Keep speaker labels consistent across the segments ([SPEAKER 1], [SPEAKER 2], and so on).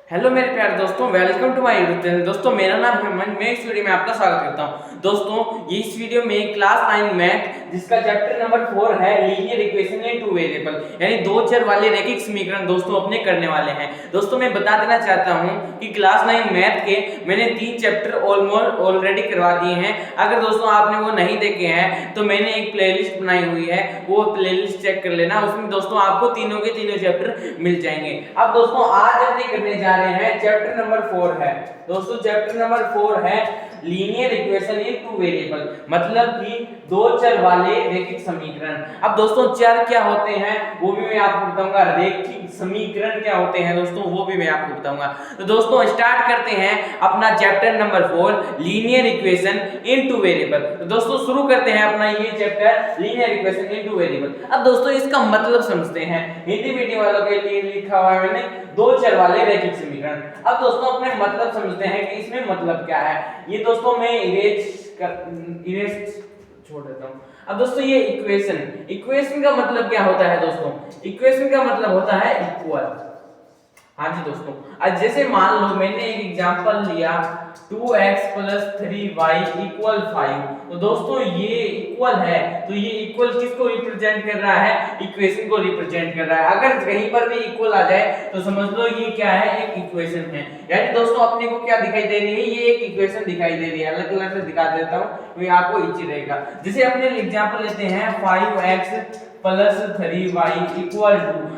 [SPEAKER 1] Hello मेरे प्यारे दोस्तों, welcome to my YouTube channel. दोस्तों मेरा नाम हेमंत, मैं इस वीडियो में आपका स्वागत करता हूं। दोस्तों ये इस वीडियो में क्लास 9 मैथ जिसका चैप्टर नंबर 4 है linear equation in two variable, यानी दो चर वाले रैखिक समीकरण दोस्तों अपने करने वाले हैं। दोस्तों मैं बता देना चाहता हूं कि क्लास 9 मैथ के मैंने 3 चैप्टर ऑलरेडी करवा दिए हैं। अगर दोस्तों आपने वो नहीं देखे हैं तो मैंने एक प्लेलिस्ट बनाई हुई है, वो प्लेलिस्ट चेक कर लेना। उसमें दोस्तों आपको तीनों के तीनों चैप्टर मिल जाएंगे। अब दोस्तों आज अपने करने जा रहे हैं चैप्टर नंबर 4 है। दोस्तों चैप्टर नंबर 4 है linear equation in two variable, मतलब कि दो चर वाले रैखिक समीकरण। अब दोस्तों चर क्या होते हैं वो भी मैं आपको बताऊंगा, रैखिक समीकरण क्या होते हैं दोस्तों वो भी मैं आपको बताऊंगा। तो दोस्तों स्टार्ट करते हैं अपना chapter number 4 linear equation in two variable. तो दोस्तों शुरू करते हैं अपना ये chapter linear equation in two variable. अब दोस्तों इसका मतलब समझते हैं। हिंदी मीडियम वालों के लिए लिखा हुआ है मैंने दो चर वाले रैखिक समीकरण। अब दोस्तों अपने मतलब समझते हैं कि इसमें मतलब क्या है। ये दोस्तों मैं इरेज छोड़ देता हूं। अब दोस्तों ये इक्वेशन का मतलब क्या होता है दोस्तों? इक्वेशन का मतलब होता है इक्वल। हाँ जी दोस्तों, आज जैसे मान लो मैंने एक एग्जांपल लिया 2x + 3y = 5। तो दोस्तों ये इक्वल है, तो ये इक्वल किसको रिप्रेजेंट कर रहा है? इक्वेशन को रिप्रेजेंट कर रहा है। अगर कहीं पर भी इक्वल आ जाए तो समझ लो ये क्या है, एक इक्वेशन है। यानी दोस्तों अपने को क्या दिखाई दे रही है? ये एक इक्वेशन दिखाई दे रही है। अलग अलग से दिखा देता हूं, ये आपको इजी रहेगा। जैसे अपने एग्जांपल लेते हैं 5x + 3y = 2।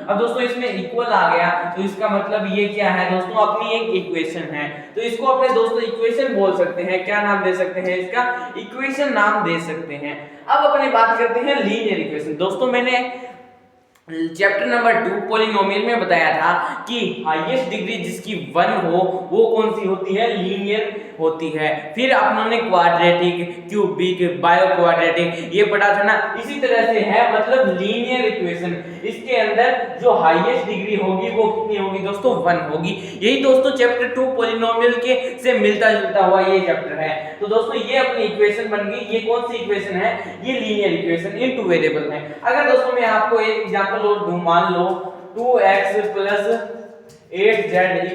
[SPEAKER 1] अब दोस्तों इसमें इक्वल आ गया तो इसका मतलब ये क्या है दोस्तों? अपनी एक इक्वेशन है। तो इसको अपने दोस्तों इक्वेशन बोल सकते हैं। क्या नाम दे सकते हैं इसका? इक्वेशन नाम दे सकते हैं। अब अपने बात करते हैं लीनियर इक्वेशन। दोस्तों मैंने चैप्टर नंबर 2 पॉलिनोमियल में बताया था कि हाईएस्ट डिग्री जिसकी 1 हो वो कौन सी होती है? लीनियर होती है। फिर अपनों क्वाड्रेटिक, क्यूबिक, बायो क्वाड्रेटिक ये पढ़ा था ना। इसी तरह से है मतलब लीनियर इक्वेशन, इसके अंदर जो हाईएस्ट डिग्री होगी वो कितनी होगी दोस्तों? 1 होगी। यही दोस्तों चैप्टर 2 पॉलिनोमियल के से मिलता जुलता हुआ ये चैप्टर है। तो दोस्तों ये अपनी इक्वेशन बन गई। ये कौन सी इक्वेशन है? ये linear equation in two variable है। अगर दोस्तों मैं आपको एक एग्जांपल और दूं, मान लो 2x + 8z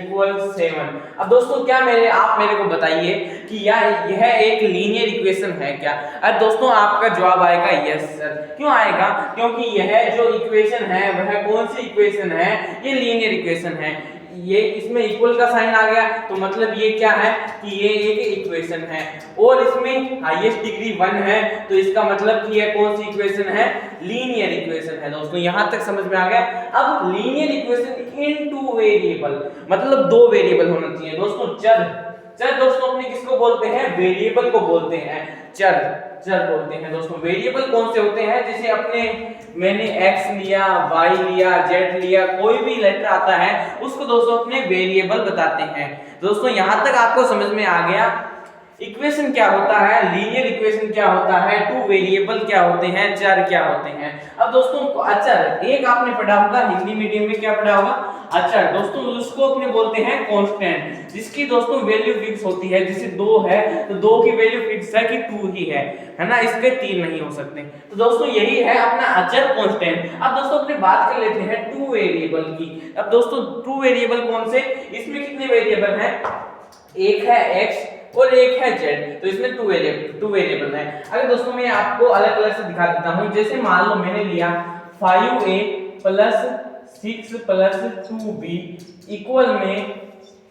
[SPEAKER 1] = 7। अब दोस्तों क्या आप मेरे को बताइए कि यह एक लीनियर इक्वेशन है क्या? अब दोस्तों आपका जवाब आएगा यस सर। क्यों आएगा? क्योंकि यह जो इक्वेशन है वह कौन सी इक्वेशन है? ये लीनियर इक्वेशन है। ये इसमें इक्वल का साइन आ गया तो मतलब ये क्या है कि ये एक इक्वेशन है। और इसमें हाईएस्ट डिग्री 1 है तो इसका मतलब कि ये कौन सी इक्वेशन है? लीनियर इक्वेशन है। दोस्तों यहां तक समझ में आ गया। अब linear equation in two variable मतलब दो वेरिएबल होना चाहिए दोस्तों। चर दोस्तों अपने किसको बोलते हैं? वेरिएबल को बोलते हैं चर बोलते हैं दोस्तों। वेरिएबल कौन से होते हैं? जैसे अपने मैंने x लिया, y लिया, z लिया, कोई भी लेटर आता है उसको दोस्तों अपने वेरिएबल बताते हैं। दोस्तों यहां तक आपको समझ में आ गया इक्वेशन क्या होता है, लीनियर इक्वेशन क्या होता है, टू वेरिएबल क्या होते हैं, चर क्या होते हैं। अब दोस्तों अचर एक आपने पढ़ा होगा हिंदी मीडियम में, क्या पढ़ा होगा? अचर। दोस्तों उसको अपने बोलते हैं कांस्टेंट, जिसकी दोस्तों वैल्यू फिक्स होती है। जैसे 2 है तो 2 की वैल्यू फिक्स है कि 2 ही है ना, इसके 3 नहीं हो सकते। तो दोस्तों यही है अपना अचर कांस्टेंट। अब दोस्तों अपने बात कर लेते हैं टू वेरिएबल की। अब दोस्तों टू वेरिएबल कौन से? इसमें कितने वेरिएबल हैं? एक है x और एक है z। तो इसमें टू वेरिएबल है। अगर दोस्तों मैं आपको अलग अलग से दिखा देता हूं। जैसे मान लो मैंने लिया 5a + 6 + 2b इक्वल में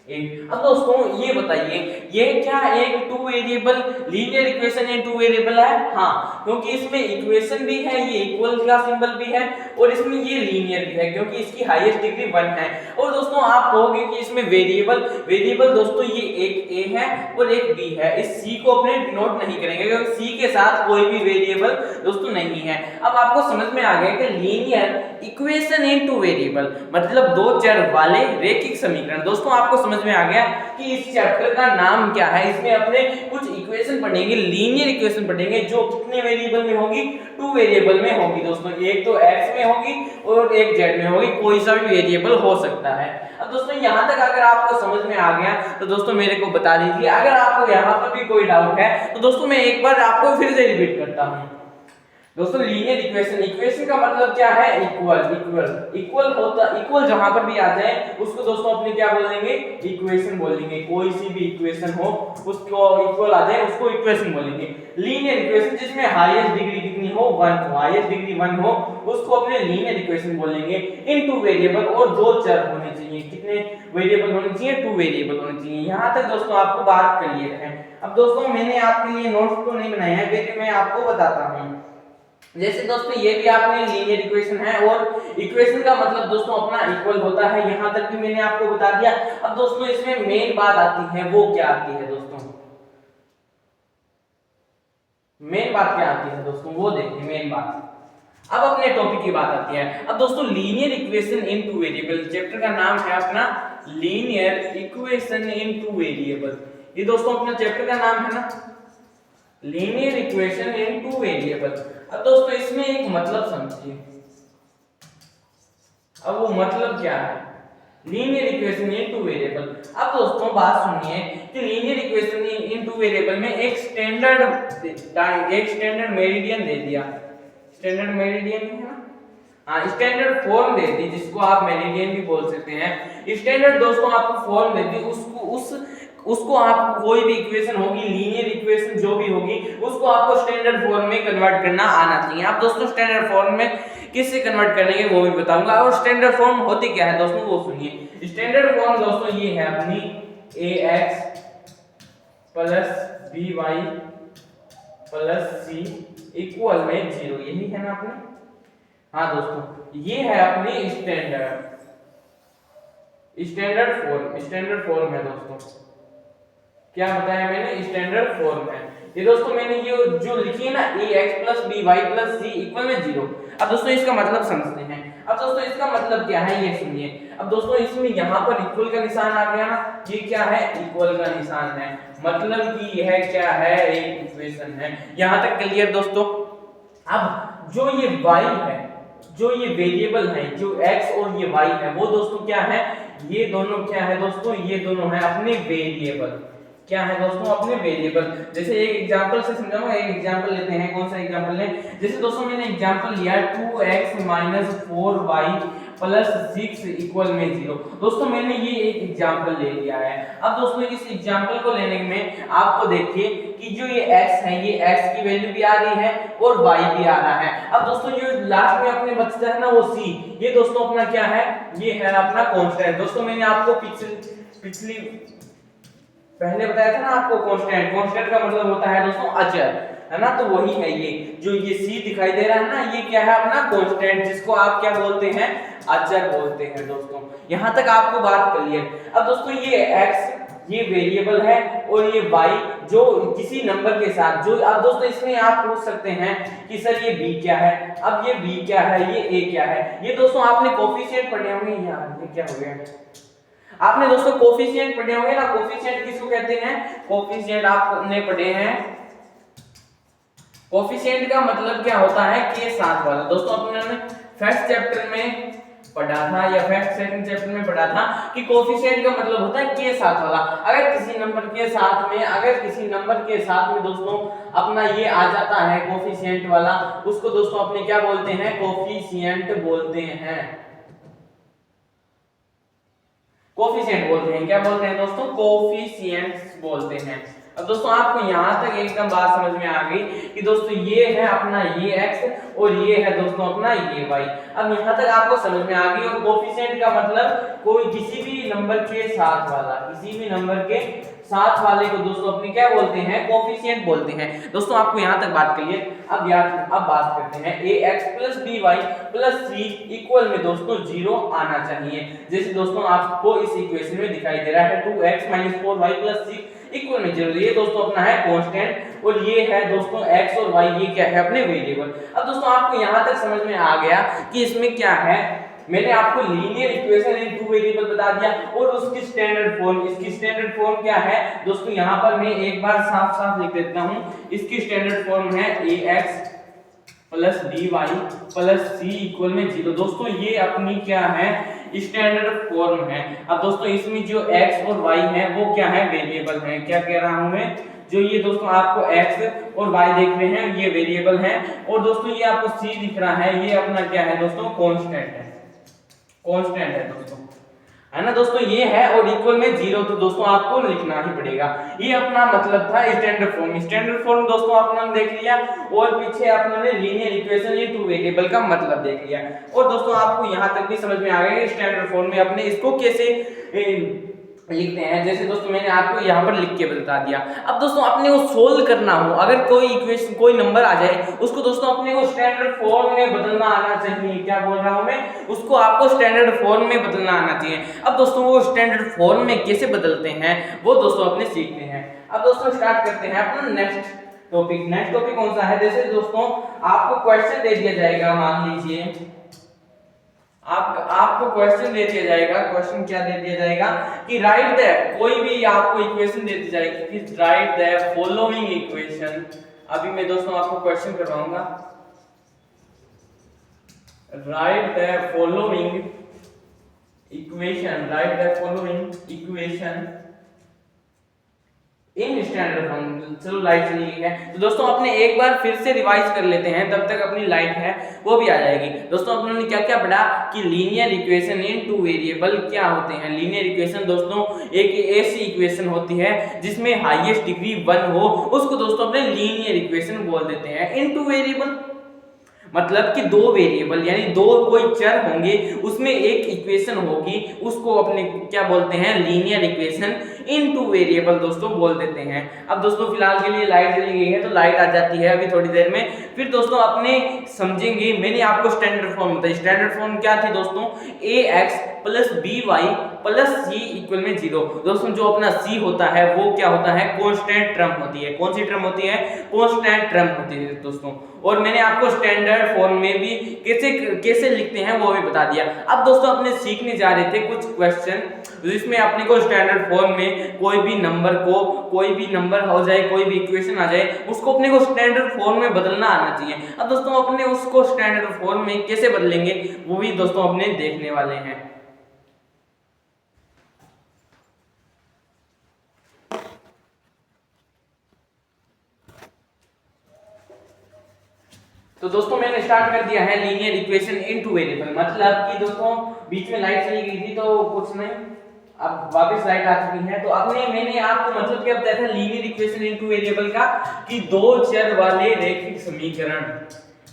[SPEAKER 1] 8। अब दोस्तों ये बताइए ये क्या एक two variable linear equation in two variable है? हाँ, क्योंकि इसमें इक्वेशन भी है, ये इक्वल का सिंबल भी है और इसमें ये लीनियर भी है क्योंकि इसकी हाईएस्ट डिग्री 1 है। और दोस्तों आप कहोगे कि इसमें वेरिएबल दोस्तों ये एक a है और एक b है। इस c को अपने डिनोट नहीं करेंगे क्योंकि c के साथ कोई भी वेरिएबल दोस्तों नहीं है। अब आपको समझ में आ गया कि linear equation in two variable मतलब दो चर वाले रैखिक समीकरण। दोस्तों आपको समझ में आ गया कि इस चैप्टर का नाम क्या है। इसमें अपने कुछ इक्वेशन पढ़ेंगे, लीनियर इक्वेशन पढ़ेंगे जो कितने वेरिएबल में होगी? टू वेरिएबल में होगी दोस्तों। एक तो x में होगी और एक z में होगी, कोई सा भी वेरिएबल हो सकता है। अब दोस्तों यहां तक अगर आपको समझ में आ गया तो दोस्तों मेरे को बता दीजिए। अगर आपको यहां पर भी कोई डाउट है तो दोस्तों मैं एक बार आपको फिर से रिपीट करता हूं। दोस्तों लीनियर इक्वेशन, इक्वेशन का मतलब क्या है? इक्वल, इक्वल होता, इक्वल जहां पर भी आ जाए उसको दोस्तों अपने क्या बोलेंगे? इक्वेशन बोलेंगे। कोई सी भी इक्वेशन हो उसको इक्वल आ जाए उसको इक्वेशन बोलेंगे। लीनियर इक्वेशन जिसमें हाईएस्ट डिग्री कितनी हो? 1 हो, हाईएस्ट डिग्री 1 हो उसको अपने लीनियर इक्वेशन बोलेंगे। इन टू वेरिएबल और दो चर होने चाहिए। कितने वेरिएबल होने चाहिए? 2 वेरिएबल होने चाहिए। यहां तक दोस्तों आपको बात क्लियर है। अब दोस्तों मैंने आपके लिए नोट्स तो नहीं बनाया है, लेकिन मैं आपको बताता हूं। जैसे दोस्तों ये भी आपने लीनियर इक्वेशन है और इक्वेशन का मतलब दोस्तों अपना इक्वल होता है, यहां तक भी मैंने आपको बता दिया। अब दोस्तों इसमें मेन बात आती है, वो क्या आती है दोस्तों? मेन बात क्या आती है दोस्तों? वो देखिए मेन बात। अब अपने टॉपिक की बात आती है। अब दोस्तों linear equation in two variable, chapter का नाम है अपना linear equation in two variable. ये दोस्तों अपना चैप्टर का नाम है ना, linear equation in two variable. अब दोस्तों इसमें एक मतलब समझिए। अब वो मतलब क्या है? Linear equation in two variable. अब दोस्तों बात सुनिए कि linear equation in two variable में एक स्टैंडर्ड मेरिडियन दे दिया। स्टैंडर्ड मेरिडियन है ना, हाँ स्टैंडर्ड फॉर्म दे दी, जिसको आप मेरिडियन भी बोल सकते हैं। स्टैंडर्ड दोस्तों आपको फॉर्म दे दी, उसको आप कोई भी इक्वेशन होगी, लीनियर इक्वेशन जो भी होगी, उसको आपको स्टैंडर्ड फॉर्म में कन्वर्ट करना आना चाहिए। आप दोस्तों स्टैंडर्ड फॉर्म में किससे कन्वर्ट करेंगे वो भी बताऊंगा। और स्टैंडर्ड फॉर्म होती क्या है दोस्तों वो सुनिए। स्टैंडर्ड फॉर्म दोस्तों ये है अपनी ax plus by plus c equal में 0, यही है ना अपने? हाँ दोस्तों ये है अपनी स्टैंडर्ड फॉर्म है दोस्तों। क्या बताया मैंने? स्टैंडर्ड फॉर्म है। ये दोस्तों मैंने ये जो लिखी है ना ax plus by plus c equal में 0। अब दोस्तों इसका मतलब समझते हैं। अब दोस्तों इसका मतलब क्या है ये सुनिए। अब दोस्तों इसमें यहाँ पर इक्वल का निशान आ गया ना, ये क्या है? इक्वल का निशान है, मतलब कि यह क्या है? एक इक्वेशन है। यहाँ तक क्लियर दोस्तों? अब जो ये y है, जो ये वेरिएबल है, जो x और ये y है, वो दोस्तों क्या है? ये दोनों क्या है दोस्तों? ये दोनों है अपने वेरिएबल। क्या है दोस्तों? अपने वेरिएबल। जैसे एक एग्जांपल से समझाऊंगा, एक एग्जांपल लेते हैं। कौन सा एग्जांपल लें? जैसे दोस्तों मैंने एग्जांपल लिया 2x 4y प्लस 6 इक्वल में 0। दोस्तों मैंने ये एक एग्जांपल ले लिया है। अब दोस्तों इस एग्जांपल को लेने में आपको देखिए कि जो ये x है, ये x की वैल्यू भी आ रही है और y भी आ रहा है। अब दोस्तों जो लास्ट में अपने बचता है ना वो c, ये दोस्तों अपना क्या है? ये है अपना कांस्टेंट। दोस्तों मैंने आपको पिछली पहले बताया था ना आपको कांस्टेंट। कांस्टेंट का मतलब होता है दोस्तों अचर, है ना? तो वही है ये जो ये c दिखाई दे रहा है ना, ये क्या है? अपना कांस्टेंट, जिसको आप क्या बोलते हैं? अचर बोलते हैं दोस्तों। यहां तक आपको बात क्लियर? अब दोस्तों ये x ये वेरिएबल है और ये y जो किसी नंबर के साथ जो, अब दोस्तों इसमें आप पूछ सकते हैं कि सर ये b क्या है? अब ये b क्या है, ये a क्या है? ये दोस्तों आपने कोफिशिएंट पढ़े होंगे। यार ये क्या हो गया? आपने दोस्तों कोफिशिएंट पढ़े होंगे ना। कोफिशिएंट किसको कहते हैं? कोफिशिएंट आपने पढ़े हैं। कोफिशिएंट का मतलब क्या होता है? के साथ वाला। दोस्तों अपने फर्स्ट चैप्टर में पढ़ा था या फर्स्ट सेकंड चैप्टर में पढ़ा था कि कोफिशिएंट का मतलब होता है के साथ वाला। अगर किसी नंबर के साथ में दोस्तों अपना ये आ जाता है कोफिशिएंट वाला, उसको दोस्तों अपने क्या बोलते हैं? कोफिशिएंट बोलते हैं। कोफिशिएंट बोलते हैं। क्या बोलते हैं दोस्तों? कोफिशिएंट्स बोलते हैं। अब दोस्तों आपको यहां तक एकदम बात समझ में आ गई कि दोस्तों ये है अपना ये x और ये है दोस्तों अपना ये y। अब यहां तक आपको समझ में आ गई। और कोफिशिएंट का मतलब कोई किसी भी नंबर के साथ वाला, किसी भी नंबर के साथ वाले को दोस्तों अपने क्या बोलते हैं? कोफिशिएंट बोलते हैं। दोस्तों आपको यहां तक बात क्लियर? अब बात करते हैं ax plus by plus c equal में दोस्तों 0 आना चाहिए। जैसे दोस्तों आपको इस इक्वेशन में दिखाई दे रहा है 2x 4y plus c equal में 0। ये दोस्तों अपना है कांस्टेंट और ये है दोस्तों x और y, ये क्या है? अपने वेरिएबल। अब दोस्तों आपको यहां तक समझ में आ गया कि इसमें क्या है? मैंने आपको linear equation in two variable बता दिया और उसकी स्टैंडर्ड फॉर्म। इसकी स्टैंडर्ड फॉर्म क्या है दोस्तों? यहां पर मैं एक बार साफ साफ लिख देता हूं। इसकी स्टैंडर्ड फॉर्म है ax plus by plus c equal में 0। दोस्तों ये अपनी क्या है? स्टैंडर्ड फॉर्म है। अब दोस्तों इसमें जो x और y है वो क्या है? वेरिएबल है। क्या कह रहा हूं मैं? जो ये दोस्तों आपको x और y देख रहे हैं ये वेरिएबल हैं, और दोस्तों ये आपको c दिख रहा है ये अपना क्या है दोस्तों कांस्टेंट है दोस्तों, है ना दोस्तों, ये है और इक्वल में 0 तो दोस्तों आपको लिखना ही पड़ेगा। ये अपना मतलब था स्टैंडर्ड फॉर्म दोस्तों आपने देख लिया, और पीछे आपने लीनियर इक्वेशन इनटू वेरिएबल का मतलब देख लिया। और दोस्तों आपको यहां तक भी समझ में आ गया कि स्टैंडर्ड फॉर्म में अपने इसको कैसे लिखते हैं, जैसे दोस्तों मैंने आपको यहाँ पर लिख के बता दिया। अब दोस्तों अपने को सोल्व करना हो, अगर कोई इक्वेशन कोई नंबर आ जाए उसको दोस्तों अपने को स्टैंडर्ड फॉर्म में बदलना आना चाहिए। क्या बोल रहा हूँ मैं, उसको आपको स्टैंडर्ड फॉर्म में बदलना आना चाहिए। अब दोस्तों वो स्टैंडर्ड फॉर्म में कैसे बदलते हैं वो दोस्तों अपने सीखते हैं। अब दोस्तों स्टार्ट करते हैं अपना नेक्स्ट टॉपिक कौन सा है। जैसे दोस्तों आपको क्वेश्चन दे दिया जाएगा, मान लीजिए आपको क्वेश्चन दे दिया जाएगा, क्वेश्चन क्या दे दिया जाएगा कि राइट द, कोई भी आपको इक्वेशन दे दी जाएगी कि राइट द फॉलोइंग इक्वेशन। अभी मैं दोस्तों आपको क्वेश्चन करवाऊंगा, right the following equation in standard form. चलो लाइट चली गई है, तो दोस्तों अपने एक बार फिर से रिवाइज कर लेते हैं, तब तक अपनी लाइट है वो भी आ जाएगी। दोस्तों अपने क्या क्या पढ़ा कि linear equation in two variable क्या होते हैं। लीनियर इक्वेशन दोस्तों एक ऐसी इक्वेशन होती है जिसमें हाईएस्ट डिग्री 1 हो, उसको दोस्तों अपने लीनियर इक्वेशन बोल देते हैं। इन टू वेरिएबल मतलब कि दो वेरिएबल यानी दो कोई चर होंगे उसमें एक इक्वेशन होगी, उसको अपने क्या बोलते हैं लीनियर इक्वेशन इनटू वेरिएबल दोस्तों बोल देते हैं। अब दोस्तों फिलहाल के लिए लाइट चली गई है तो लाइट आ जाती है अभी थोड़ी देर में, फिर दोस्तों अपने समझेंगे। मैंने आपको स्टैंडर्ड फॉर्म बताई, स्टैंडर्ड फॉर्म क्या थी दोस्तों, ax plus by plus c equal में 0। दोस्तों जो अपना c होता है वो क्या होता है, कांस्टेंट टर्म होती है। कौन सी टर्म होती है, कांस्टेंट टर्म होती है दोस्तों। और मैंने आपको स्टैंडर्ड फॉर्म में भी कैसे लिखते हैं वो भी बता दिया। अब दोस्तों अपने सीखने जा रहे थे कुछ क्वेश्चन जिसमें अपने को स्टैंडर्ड फॉर्म में कोई भी नंबर हो जाए, कोई भी इक्वेशन आ जाए, उसको अपने को स्टैंडर्ड फॉर्म में बदलना आना चाहिए। अब दोस्तों अपने उसको स्टैंडर्ड फॉर्म में कैसे बदलेंगे वो भी दोस्तों अपने देखने वाले हैं। तो दोस्तों मैंने स्टार्ट कर दिया है लीनियर इक्वेशन इनटू वेरिएबल, मतलब कि दोस्तों बीच में लाइट चली गई थी तो कुछ नहीं, अब वापस लाइट आ चुकी है। तो मैंने आपको मतलब क्या बताया था लीनियर इक्वेशन इनटू वेरिएबल का कि दो चर वाले रैखिक समीकरण।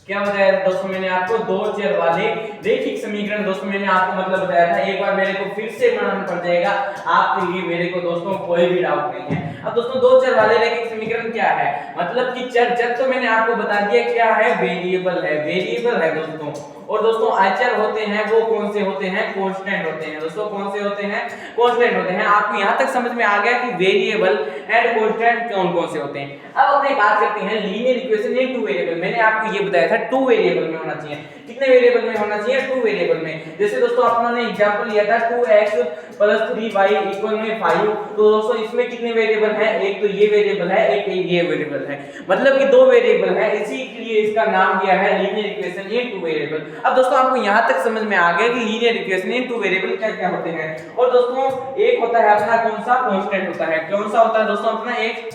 [SPEAKER 1] क्या बताया था दोस्तों मैंने आपको, दो चर वाले रैखिक समीकरण। दोस्तों मैंने आपको मतलब बताया था, एक बार मेरे को फिर से बनाना पड़ जाएगा आपके लिए, मेरे को दोस्तों कोई भी डाउट नहीं है। अब दोस्तों दो चर वाले रैखिक समीकरण क्या है, मतलब कि चर तो मैंने आपको बता दिया क्या है, वेरिएबल है दोस्तों। और दोस्तों अचर होते हैं वो कौन से होते हैं, कांस्टेंट होते हैं दोस्तों। कौन से होते हैं, कांस्टेंट होते हैं। आपको यहां तक समझ में आ गया कि वेरिएबल एंड कांस्टेंट कौन से होते हैं। अब अपने बात करते हैं linear equation in two variable. मैंने आपको ये बताया था टू वेरिएबल में होना चाहिए। कितने वेरिएबल में होना चाहिए, टू वेरिएबल में। जैसे दोस्तों अपने एग्जांपल लिया था 2x प्लस 3y इक्वल में 5। तो दोस्तों इसमें कितने वेरिएबल हैं, एक तो ये वेरिएबल है, एक ये वेरिएबल है, मतलब कि दो वेरिएबल है, इसी के लिए इसका नाम दिया है linear equation in two variable. अब दोस्तों आपको यहां तक समझ में आ गया कि linear equation in two variable क्या क्या होते हैं। और दोस्तों एक होता है अपना कौन सा, कांस्टेंट होता है। कौन सा होता है दोस्तों, अपना एक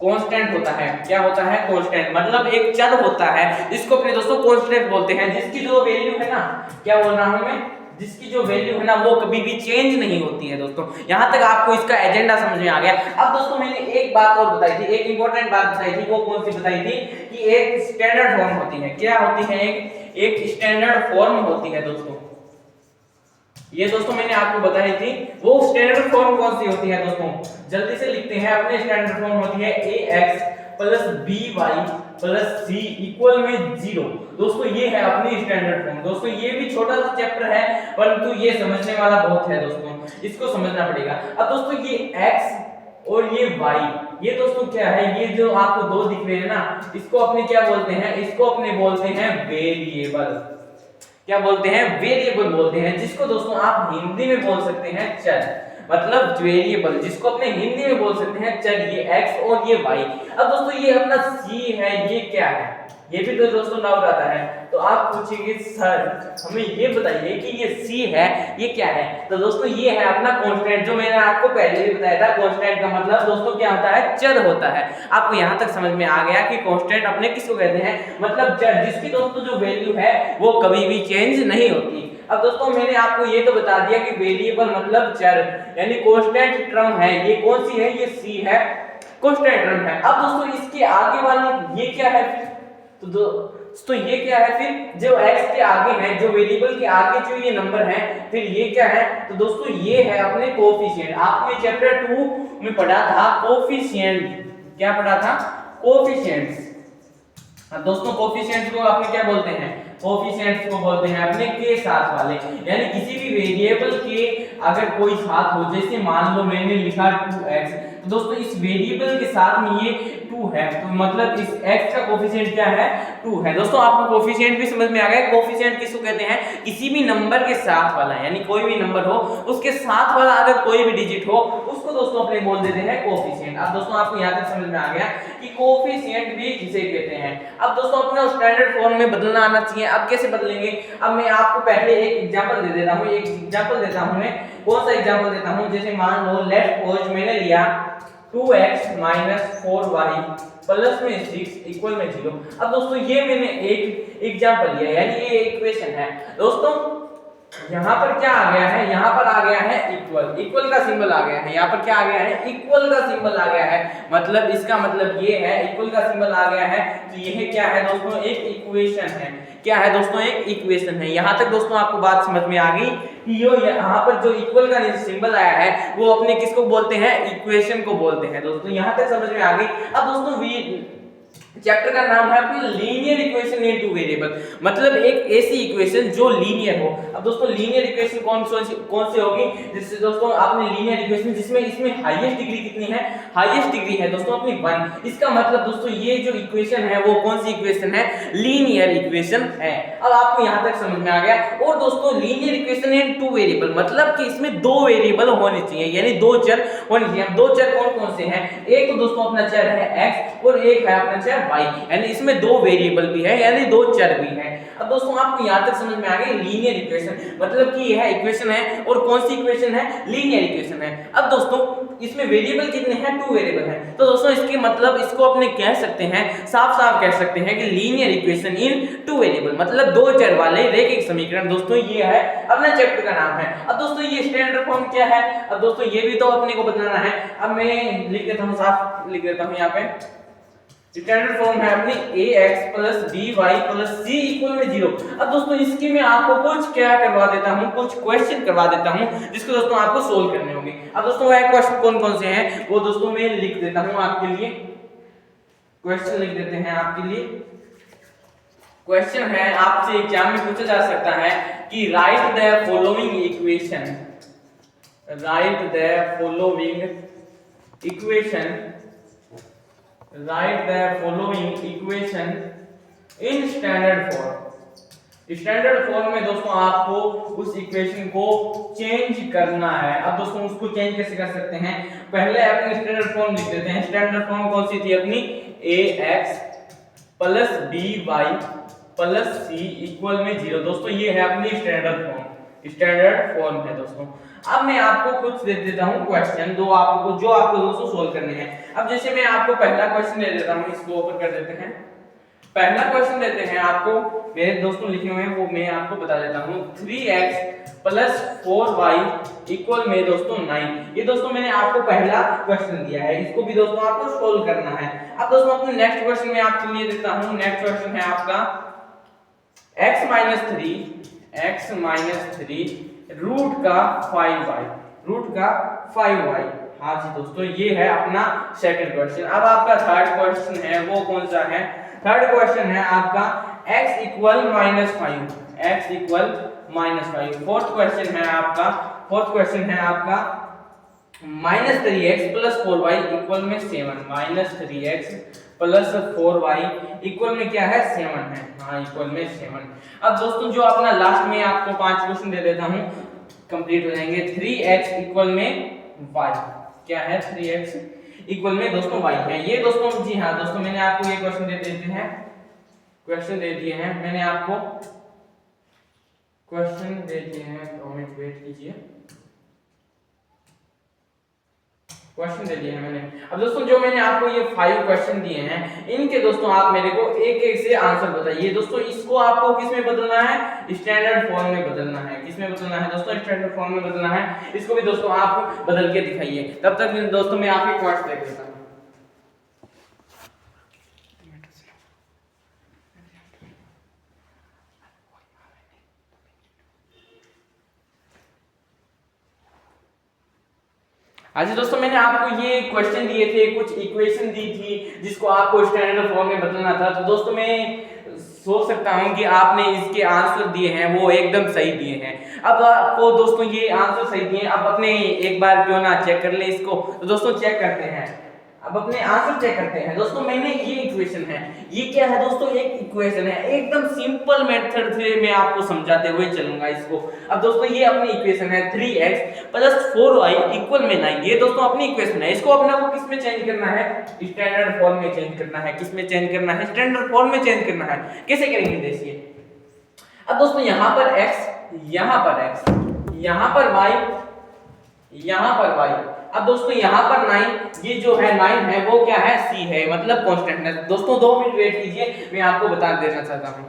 [SPEAKER 1] कांस्टेंट होता है। क्या होता है, कांस्टेंट, मतलब एक चर होता है जिसको अपने दोस्तों कांस्टेंट बोलते हैं, जिसकी जो वैल्यू है ना, क्या बोल रहा हूं मैं, जिसकी जो वैल्यू है ना वो कभी भी चेंज नहीं होती है दोस्तों। यहां तक आपको इसका एजेंडा समझ में आ गया। अब दोस्तों मैंने एक बात और बताई थी, एक इंपॉर्टेंट बात बताई थी, वो कौन सी बताई थी कि एक स्टैंडर्ड फॉर्म होती है। क्या होती है, एक स्टैंडर्ड फॉर्म होती है दोस्तों। ये दोस्तों मैंने आपको बताई थी, वो स्टैंडर्ड फॉर्म कौन सी होती है दोस्तों, जल्दी से लिखते हैं। अपने स्टैंडर्ड फॉर्म होती है ax plus by plus c equal में 0। दोस्तों ये है अपनी स्टैंडर्ड फॉर्म। दोस्तों ये भी छोटा सा चैप्टर है परंतु ये समझने वाला बहुत है दोस्तों, इसको समझना पड़ेगा। अब दोस्तों ये x और ये y, ये दोस्तों क्या है, ये जो आपको दो दिख रहे हैं ना, इसको अपने क्या बोलते हैं, इसको अपने बोलते हैं वेरिएबल। क्या बोलते हैं, वेरिएबल बोलते हैं, जिसको दोस्तों आप हिंदी में बोल सकते हैं चर, मतलब वेरिएबल, जिसको अपने हिंदी में बोल सकते हैं चर। ये x और ये y। अब दोस्तों ये अपना c है, ये क्या है, ये भी तो दोस्तों डाउट आता है। तो आप पूछेंगे सर हमें ये बताइए कि ये सी है ये क्या है। तो दोस्तों ये है अपना कांस्टेंट, जो मैंने आपको पहले भी बताया था। कांस्टेंट का मतलब दोस्तों क्या होता है, चर होता है। आपको यहाँ तक समझ में आ गया कि कांस्टेंट अपने किसको कहते हैं, मतलब चर, जिसकी दोस्तों जो वैल्यू है वो कभी भी चेंज नहीं होती। अब दोस्तों मैंने आपको ये तो बता दिया कि वेरिएबल मतलब चर, यानी कांस्टेंट टर्म है। ये कौन सी है, ये सी है, कांस्टेंट टर्म है। अब दोस्तों इसके आगे वाली ये क्या है, तो दोस्तों ये क्या है, फिर जो x के आगे है, जो वेरिएबल के आगे जो ये नंबर है, फिर ये क्या है, तो दोस्तों ये है अपने कोफिशिएंट। आपने चैप्टर 2 में पढ़ा था कोफिशिएंट, क्या पढ़ा था, कोफिशिएंट्स। दोस्तों कोफिशिएंट्स को आपने क्या बोलते हैं, कोफिशिएंट्स को बोलते हैं अपने के साथ वाले, यानी किसी भी वेरिएबल के अगर कोई साथ हो, जैसे मान लो मैंने लिखा 2x, तो दोस्तों इस वेरिएबल के साथ में ये 2 है, तो मतलब इस x का कोफिशिएंट क्या है, 2 है। दोस्तों आपको कोफिशिएंट भी समझ में आ गया। कोफिशिएंट किसको कहते हैं, किसी भी नंबर के साथ वाला, यानी कोई भी नंबर हो उसके साथ वाला अगर कोई भी डिजिट हो उसको दोस्तों अपने बोल देते हैं कोफिशिएंट। अब दोस्तों आपको यहाँ तक समझ में आ गया कि कोफिशिएंट भी किसे कहते हैं। अब दोस्तों अपने स्टैंडर्ड फॉर्म में बदलना आना चाहिए। अब कैसे बदलेंगे, अब मैं आपको पहले एक एग्जांपल दे देता हूं। एक एग्जांपल देता हूं मैं, कौन सा एग्जांपल देता हूं, जैसे मान लो लेट सपोज मैंने लिया 2x 4y प्लस में 6 इक्वल में 0। अब दोस्तों ये मैंने एक एग्जांपल लिया, यानी ये इक्वेशन है। दोस्तों यहाँ पर क्या आ गया है, यहाँ पर आ गया है इक्वल, इक्वल का सिंबल आ गया है। यहाँ पर क्या आ गया है, इक्वल का सिंबल आ गया है, मतलब इसका मतलब ये है इक्वल का सिंबल आ गया है। तो यह क्या है दोस्तों, एक इक्वेशन है। क्या है दोस्तों, एक इक्वेशन है। यहाँ तक दोस्तों आपको बात समझ में आ गई कि यो यहाँ पर जो इक्वल का सिंबल आया है वो अपने किसको बोलते हैं, इक्वेशन को बोलते हैं। दोस्तों यहाँ तक समझ में आ गई। अब दोस्तों चैप्टर का नाम है अपनी linear equation in two variable, मतलब एक ऐसी इक्वेशन जो लीनियर हो। अब दोस्तों लीनियर इक्वेशन कौन से होगी, जिससे दोस्तों आपने लीनियर इक्वेशन जिसमें इसमें हाईएस्ट डिग्री कितनी है, हाईएस्ट डिग्री है दोस्तों अपनी 1। इसका मतलब दोस्तों ये जो इक्वेशन है वो कौन सी इक्वेशन है, लीनियर इक्वेशन है। अब आपको यहां तक समझ में आ गया। और दोस्तों linear equation in two variable मतलब कि इसमें 2 वेरिएबल होने चाहिए, यानी 2 चर होने चाहिए। अब 2 चर कौन कौन से हैं, एक तो दोस्तों अपना चर है x और एक है अपना चर y, यानी इसमें 2 वेरिएबल भी है, यानी 2 चर भी है। अब दोस्तों आपको यहां तक समझ में आ गई लीनियर इक्वेशन मतलब कि यह इक्वेशन है, और कौन सी इक्वेशन है, लीनियर इक्वेशन है। अब दोस्तों इसमें वेरिएबल कितने हैं, 2 वेरिएबल हैं। तो दोस्तों इसके मतलब इसको अपने कह सकते हैं, साफ साफ कह सकते हैं कि लीनियर इक्वेशन इन 2 वेरिएबल मतलब 2 चर वाले रैखिक समीकरण। दोस्तों ये है अपने चैप्टर का नाम है। अब दोस्तों ये स्टैंडर्ड फॉर्म क्या है, अब दोस्तों ये भी तो अपने को बताना है। अब मैं लिख देता हूं, साफ लिख देता हूं यहाँ पे। स्टैंडर्ड फॉर्म है अपनी ax + by + c = 0। अब दोस्तों इसकी मैं आपको कुछ क्या करवा देता हूं, कुछ क्वेश्चन करवा देता हूं जिसको दोस्तों आपको सोल्व करने होंगे। अब दोस्तों वह क्वेश्चन कौन कौन से हैं वो दोस्तों मैं लिख देता हूं आपके लिए। क्वेश्चन लिख देते हैं आपके लिए। क्वेश्चन है आपसे एग्जाम में पूछा जा सकता है कि right the following equation, right the following equation, right the following equation in standard form. Standard form में दोस्तों आपको उस इक्वेशन को चेंज करना है। अब दोस्तों उसको चेंज कैसे कर सकते हैं, पहले अपनी स्टैंडर्ड फॉर्म लिख देते हैं। स्टैंडर्ड फॉर्म कौन सी थी अपनी, ax + by + c = 0। दोस्तों ये है अपनी स्टैंडर्ड फॉर्म, स्टैंडर्ड फॉर्म है दोस्तों। अब मैं आपको कुछ दे देता हूं क्वेश्चन जो आपको दोस्तों सोल्व करने हैं। अब जैसे मैं आपको पहला क्वेश्चन दे देता हूं, इसको ओपन कर देते हैं। पहला क्वेश्चन देते हैं आपको, मेरे दोस्तों लिखे हुए हैं वो मैं आपको बता देता हूं। 3x + 4y = दोस्तों 9। ये दोस्तों मैंने आपको पहला क्वेश्चन दिया है, इसको भी दोस्तों आपको सोल्व करना है। अब दोस्तों अपने नेक्स्ट क्वेश्चन में आपके लिए देता हूं। नेक्स्ट क्वेश्चन है आपका x - 3 √5y, √5y। हाँ जी दोस्तों ये है अपना सेकंड क्वेश्चन। अब आपका थर्ड क्वेश्चन है वो कौन सा है, थर्ड क्वेश्चन है आपका x = -5, x = -5। फोर्थ क्वेश्चन है आपका, फोर्थ क्वेश्चन है आपका -3x + 4y = 7, -3x + 4y = क्या है, 7 है। हाँ = 7। अब दोस्तों जो अपना लास्ट में आपको 5 क्वेश्चन दे देता हूं, कंप्लीट हो जाएंगे। 3x = y, क्या है, 3x = दोस्तों y है। ये दोस्तों जी हाँ दोस्तों मैंने आपको ये क्वेश्चन दे देते हैं। क्वेश्चन दे दिए हैं मैंने आपको, क्वेश्चन दे दिए हैं, 2 मिनट वेट कीजिए, क्वेश्चन दे दिए हैं मैंने। अब दोस्तों जो मैंने आपको ये 5 क्वेश्चन दिए हैं, इनके दोस्तों आप मेरे को एक एक से आंसर बताइए। दोस्तों इसको आपको किस में बदलना है, स्टैंडर्ड फॉर्म में बदलना है। किस में बदलना है दोस्तों, स्टैंडर्ड फॉर्म में बदलना है। इसको भी दोस्तों आप बदल के दिखाइए। तब तक दोस्तों मैं आपके क्वेश्चन देख लेता हूं। आज दोस्तों मैंने आपको ये क्वेश्चन दिए थे, कुछ इक्वेशन दी थी जिसको आपको स्टैंडर्ड फॉर्म में बदलना था। तो दोस्तों मैं सोच सकता हूं कि आपने इसके आंसर दिए हैं वो एकदम सही दिए हैं। अब आपको दोस्तों ये आंसर सही दिए, अब अपने एक बार क्यों ना चेक कर ले इसको। तो दोस्तों चेक करते हैं, अब अपने आंसर चेक करते हैं। दोस्तों मैंने ये इक्वेशन है, ये क्या है दोस्तों, एक इक्वेशन है। एकदम सिंपल मेथड से मैं आपको समझाते हुए चलूंगा इसको। अब दोस्तों ये अपनी इक्वेशन है 3x + 4y = 9। ये दोस्तों अपनी इक्वेशन है। इसको अपने को किस में चेंज करना है, स्टैंडर्ड फॉर्म में चेंज करना है। किस में चेंज करना है, स्टैंडर्ड फॉर्म में चेंज करना है। कैसे करेंगे देखिए। अब दोस्तों यहां पर x, यहां पर x, यहां पर y, यहां पर y। अब दोस्तों यहां पर 9, ये जो है 9 है वो क्या है, c है, मतलब कांस्टेंट है। दोस्तों 2 मिनट वेट कीजिए, मैं आपको बता देना चाहता हूं।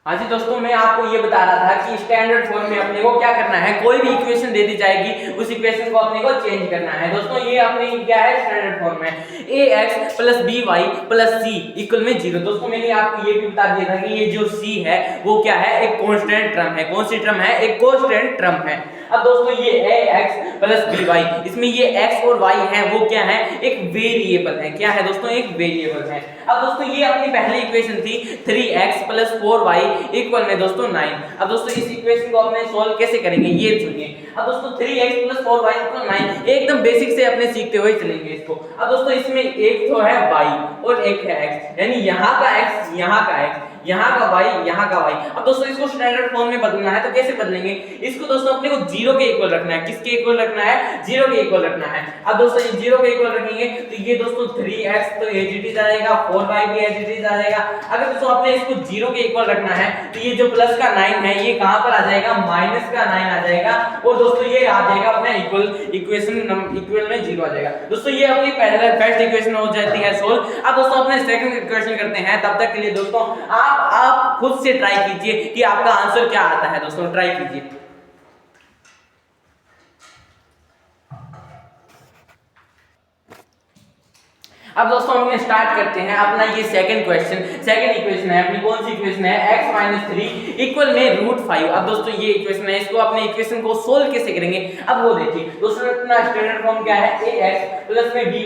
[SPEAKER 1] हाँ जी दोस्तों मैं आपको ये बता रहा था कि स्टैंडर्ड फॉर्म में अपने को क्या करना है, कोई भी इक्वेशन दे दी जाएगी उस इक्वेशन को अपने को चेंज करना है। दोस्तों ये अपनी क्या है, स्टैंडर्ड फॉर्म में ax + by + c = 0। दोस्तों मैंने आपको ये भी बता दिया था कि ये जो c है वो क्या है, एक कांस्टेंट टर्म है। कौन सी टर्म है, एक कांस्टेंट टर्म है। अब दोस्तों ये ax + by, इसमें ये x और y है वो क्या है, एक वेरिएबल है। क्या है दोस्तों, एक वेरिएबल है। अब दोस्तों ये अपनी पहली इक्वेशन थी 3x + 4y = दोस्तों 9। अब दोस्तों इस इक्वेशन को अपने सॉल्व कैसे करेंगे ये सुनिए। अब दोस्तों 3x + 4y = 9 एकदम बेसिक से अपने सीखते हुए चलेंगे इसको। अब दोस्तों इसमें एक तो है y और एक है x, यानी यहाँ का x, यहाँ का x, यहाँ का y, यहाँ का y। अब दोस्तों इसको स्टैंडर्ड फॉर्म में बदलना है। तो कैसे बदलेंगे इसको दोस्तों, अपने को 0 के इक्वल रखना है। किसके इक्वल रखना है, 0 के इक्वल रखना है। अब दोस्तों ये 0 के इक्वल रखेंगे तो ये दोस्तों 3x तो एज इट इज आ जाएगा, 4y भी एज इट इज आ जाएगा। अगर दोस्तों आपने इसको 0 के इक्वल रखना है तो ये जो प्लस का 9 है ये कहां पर आ जाएगा, माइनस का 9 आ जाएगा। और दोस्तों ये आ जाएगा अपने इक्वल में 0 आ जाएगा। दोस्तों ये अपनी पहला फर्स्ट इक्वेशन हो जाती है सोल्व। अब दोस्तों अपने सेकंड इक्वेशन करते हैं। तब तक के लिए दोस्तों आप खुद से ट्राई कीजिए कि आपका आंसर क्या आता है। दोस्तों ट्राई कीजिए। अब दोस्तों हम स्टार्ट करते हैं अपना ये सेकंड क्वेश्चन। सेकंड इक्वेशन है अपनी, कौन सी इक्वेशन है, x - 3 = √5। अब दोस्तों ये इक्वेशन है, इसको अपने इक्वेशन को सोल्व कैसे करेंगे अब वो देखिए। दोस्तों अपना स्टैंडर्ड फॉर्म क्या है, ax +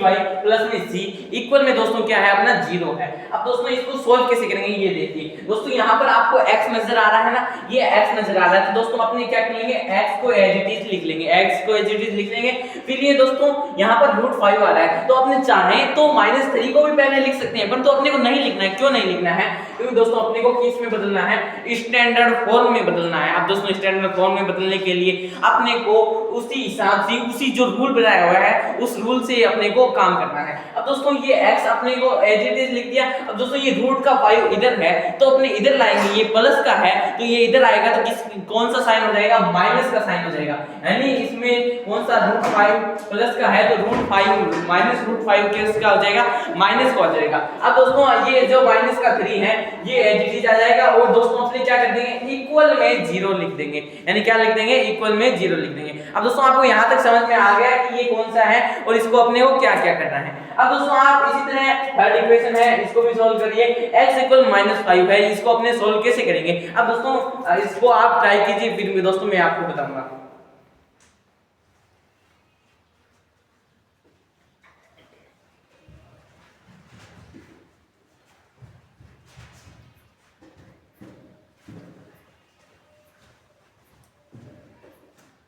[SPEAKER 1] by + c = दोस्तों क्या है अपना 0 है। अब दोस्तों इसको सोल्व कैसे करेंगे ये देखिए। दोस्तों यहाँ पर आपको x नजर आ रहा है ना, ये x नजर आ रहा है। तो दोस्तों अपने क्या करेंगे, x को एज इट इज लिख लेंगे, x को एज इट इज लिख लेंगे। फिर ये दोस्तों यहाँ पर √5 आ रहा है, तो अपने चाहें तो -3 को भी पहले लिख सकते हैं, पर तो अपने को नहीं लिखना है। क्यों नहीं लिखना है, क्योंकि दोस्तों अपने को किस में बदलना है, स्टैंडर्ड फॉर्म में बदलना है। अब दोस्तों स्टैंडर्ड फॉर्म में बदलने के लिए अपने को उसी हिसाब से, उसी जो रूल बनाया हुआ है उस रूल से अपने को काम करना है। अब दोस्तों ये x अपने को एज इट इज लिख दिया। अब दोस्तों ये √5 इधर है तो अपने इधर लाएंगे, ये प्लस का है तो ये इधर आएगा तो कौन सा साइन हो जाएगा, माइनस का साइन हो जाएगा। यानी इसमें कौन सा √5 प्लस का है तो √5 -√5 किसका हो जाएगा, माइनस को आ जाएगा। अब दोस्तों ये जो माइनस का 3 है ये एज इट इज आ जाएगा। और दोस्तों अपने क्या कर देंगे, इक्वल में 0 लिख देंगे। यानी क्या लिख देंगे, इक्वल में 0 लिख देंगे। अब दोस्तों आपको यहां तक समझ में आ गया कि ये कौन सा है और इसको अपने को क्या क्या करना है। अब दोस्तों आप इसी तरह थर्ड इक्वेशन है इसको भी सोल्व करिए। x = -5 है, इसको अपने सोल्व कैसे करेंगे। अब दोस्तों इसको आप ट्राई कीजिए, फिर दोस्तों मैं आपको बताऊंगा।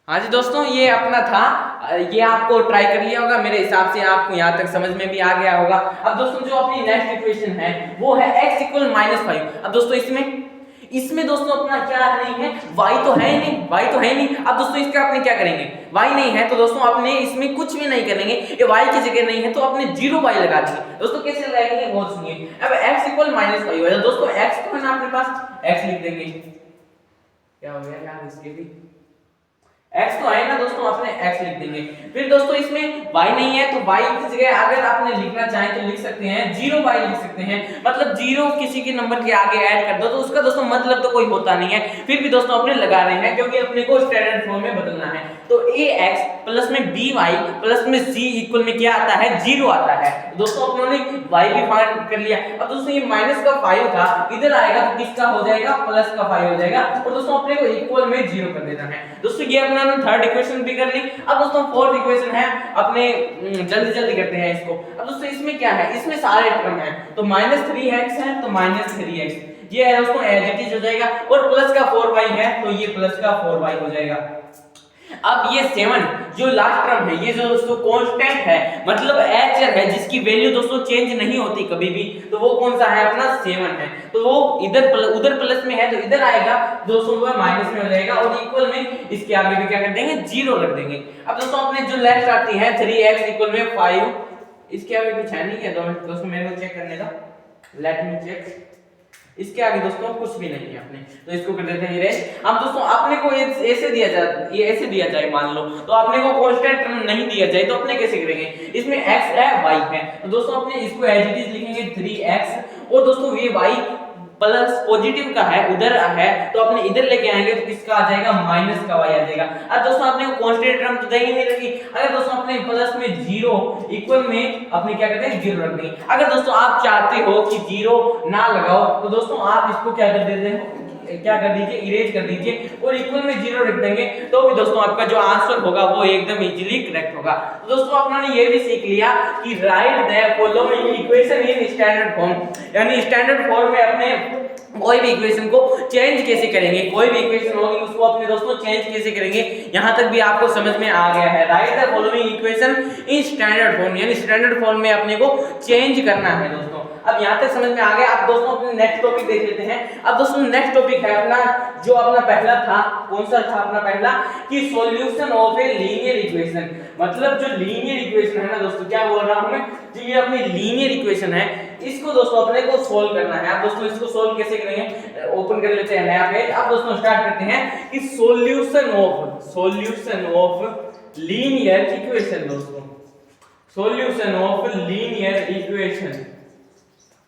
[SPEAKER 1] हाँ जी दोस्तों ये अपना था, ये आपको ट्राई कर लिया होगा, मेरे हिसाब से आपको यहाँ तक समझ में भी आ गया होगा। अब दोस्तों जो अपनी नेक्स्ट इक्वेशन है वो है x = -5। अब दोस्तों इसमें दोस्तों अपना क्या नहीं है, y तो है ही नहीं, y तो है ही नहीं। अब दोस्तों इसका अपने क्या करेंगे, y नहीं है तो दोस्तों अपने इसमें कुछ भी नहीं करेंगे, ये y की जगह नहीं है तो अपने 0y लगा देंगे। दोस्तों कैसे लगाएंगे वो सुनिए। अब x इक्वल -y हो जाए दोस्तों, x तो है ना अपने पास, x लिख देंगे। क्या हो गया यार इसके भी, x तो है ना दोस्तों, अपने x लिख देंगे। फिर दोस्तों इसमें y नहीं है तो y की जगह अगर आपने लिखना चाहें तो लिख सकते हैं 0y लिख सकते हैं, मतलब 0 किसी के नंबर के आगे ऐड कर दो तो उसका दोस्तों मतलब तो कोई होता नहीं है, फिर भी दोस्तों अपने लगा रहे हैं क्योंकि अपने को स्टैंडर्ड फॉर्म में बदलना है। तो ax प्लस में by प्लस में c इक्वल में क्या आता है, 0 आता है। दोस्तों अपने y भी फाइंड कर लिया। अब दोस्तों ये माइनस का 5 था, इधर आएगा तो किसका हो जाएगा, प्लस का 5 हो जाएगा, और दोस्तों अपने को इक्वल में 0 कर देना है। दोस्तों ये अपना थर्ड इक्वेशन भी कर ली। अब दोस्तों फोर्थ इक्वेशन है अपने, जल्दी जल्दी करते हैं इसको। अब दोस्तों इसमें क्या है, इसमें सारे टर्म है तो -3x है तो -3x ये है दोस्तों एज इट इज हो जाएगा, और प्लस का 4y है तो ये प्लस का 4y हो जाएगा। अब ये 7 जो लास्ट टर्म है ये जो दोस्तों कांस्टेंट है, मतलब h है जिसकी वैल्यू दोस्तों चेंज नहीं होती कभी भी, तो वो कौन सा है अपना 7 है, तो वो उधर प्लस में है तो इधर आएगा दोस्तों वो माइनस में हो जाएगा, और इक्वल में इसके आगे भी क्या कर देंगे 0 रख देंगे। अब दोस्तों अपने जो नेक्स्ट आती है 3x इक्वल में 5, इसके आगे कुछ है नहीं है, दोस्तों मेरे को चेक करने का, लेट मी चेक। इसके आगे दोस्तों कुछ भी नहीं है अपने, तो इसको कर देते हैं इरेज। अब दोस्तों अपने को ऐसे दिया जाए, ये ऐसे दिया जाए मान लो, तो अपने को कांस्टेंट टर्म नहीं दिया जाए तो अपने कैसे करेंगे, इसमें x है y है तो दोस्तों अपने इसको एज इट इज लिखेंगे 3x, और दोस्तों ये y प्लस पॉजिटिव का है उधर है तो अपने इधर लेके आएंगे तो किसका आ जाएगा, माइनस का y आ जाएगा। अब दोस्तों अपने को कांस्टेंट टर्म तो देंगे नहीं रखी, अगर दोस्तों अपने प्लस में 0 इक्वल में अपने क्या करते हैं 0 रख देंगे। अगर दोस्तों आप चाहते हो कि 0 ना लगाओ तो दोस्तों आप इसको क्या कर देते हैं, क्या कर दीजिए, इरेज कर दीजिए और इक्वल में 0 रख देंगे, तो भी दोस्तों आपका जो आंसर होगा वो एकदम इजीली करेक्ट होगा। तो दोस्तों अपने ये भी सीख लिया कि right the following equation in standard form, यानी स्टैंडर्ड फॉर्म में अपने कोई भी इक्वेशन को चेंज कैसे करेंगे, कोई भी इक्वेशन होगी उसको अपने दोस्तों चेंज कैसे करेंगे, यहां तक भी आपको समझ में आ गया है। Right the following equation in standard form, यानी स्टैंडर्ड फॉर्म में अपने को चेंज करना है दोस्तों। अब यहां तक समझ में आ गया। अब दोस्तों अपने नेक्स्ट टॉपिक देख लेते हैं। अब दोस्तों नेक्स्ट टॉपिक है अपना, जो अपना पहला था, कौन सा था अपना पहला, कि solution of a linear equation, मतलब जो लीनियर इक्वेशन है ना दोस्तों, क्या बोल रहा हूं मैं, जो ये अपनी लीनियर इक्वेशन है इसको दोस्तों अपने को सोल्व करना है। अब दोस्तों इसको सोल्व कैसे करेंगे, ओपन कर लेते हैं नया पेज। अब दोस्तों स्टार्ट करते हैं कि सॉल्यूशन ऑफ लीनियर इक्वेशन, दोस्तों सॉल्यूशन ऑफ लीनियर इक्वेशन।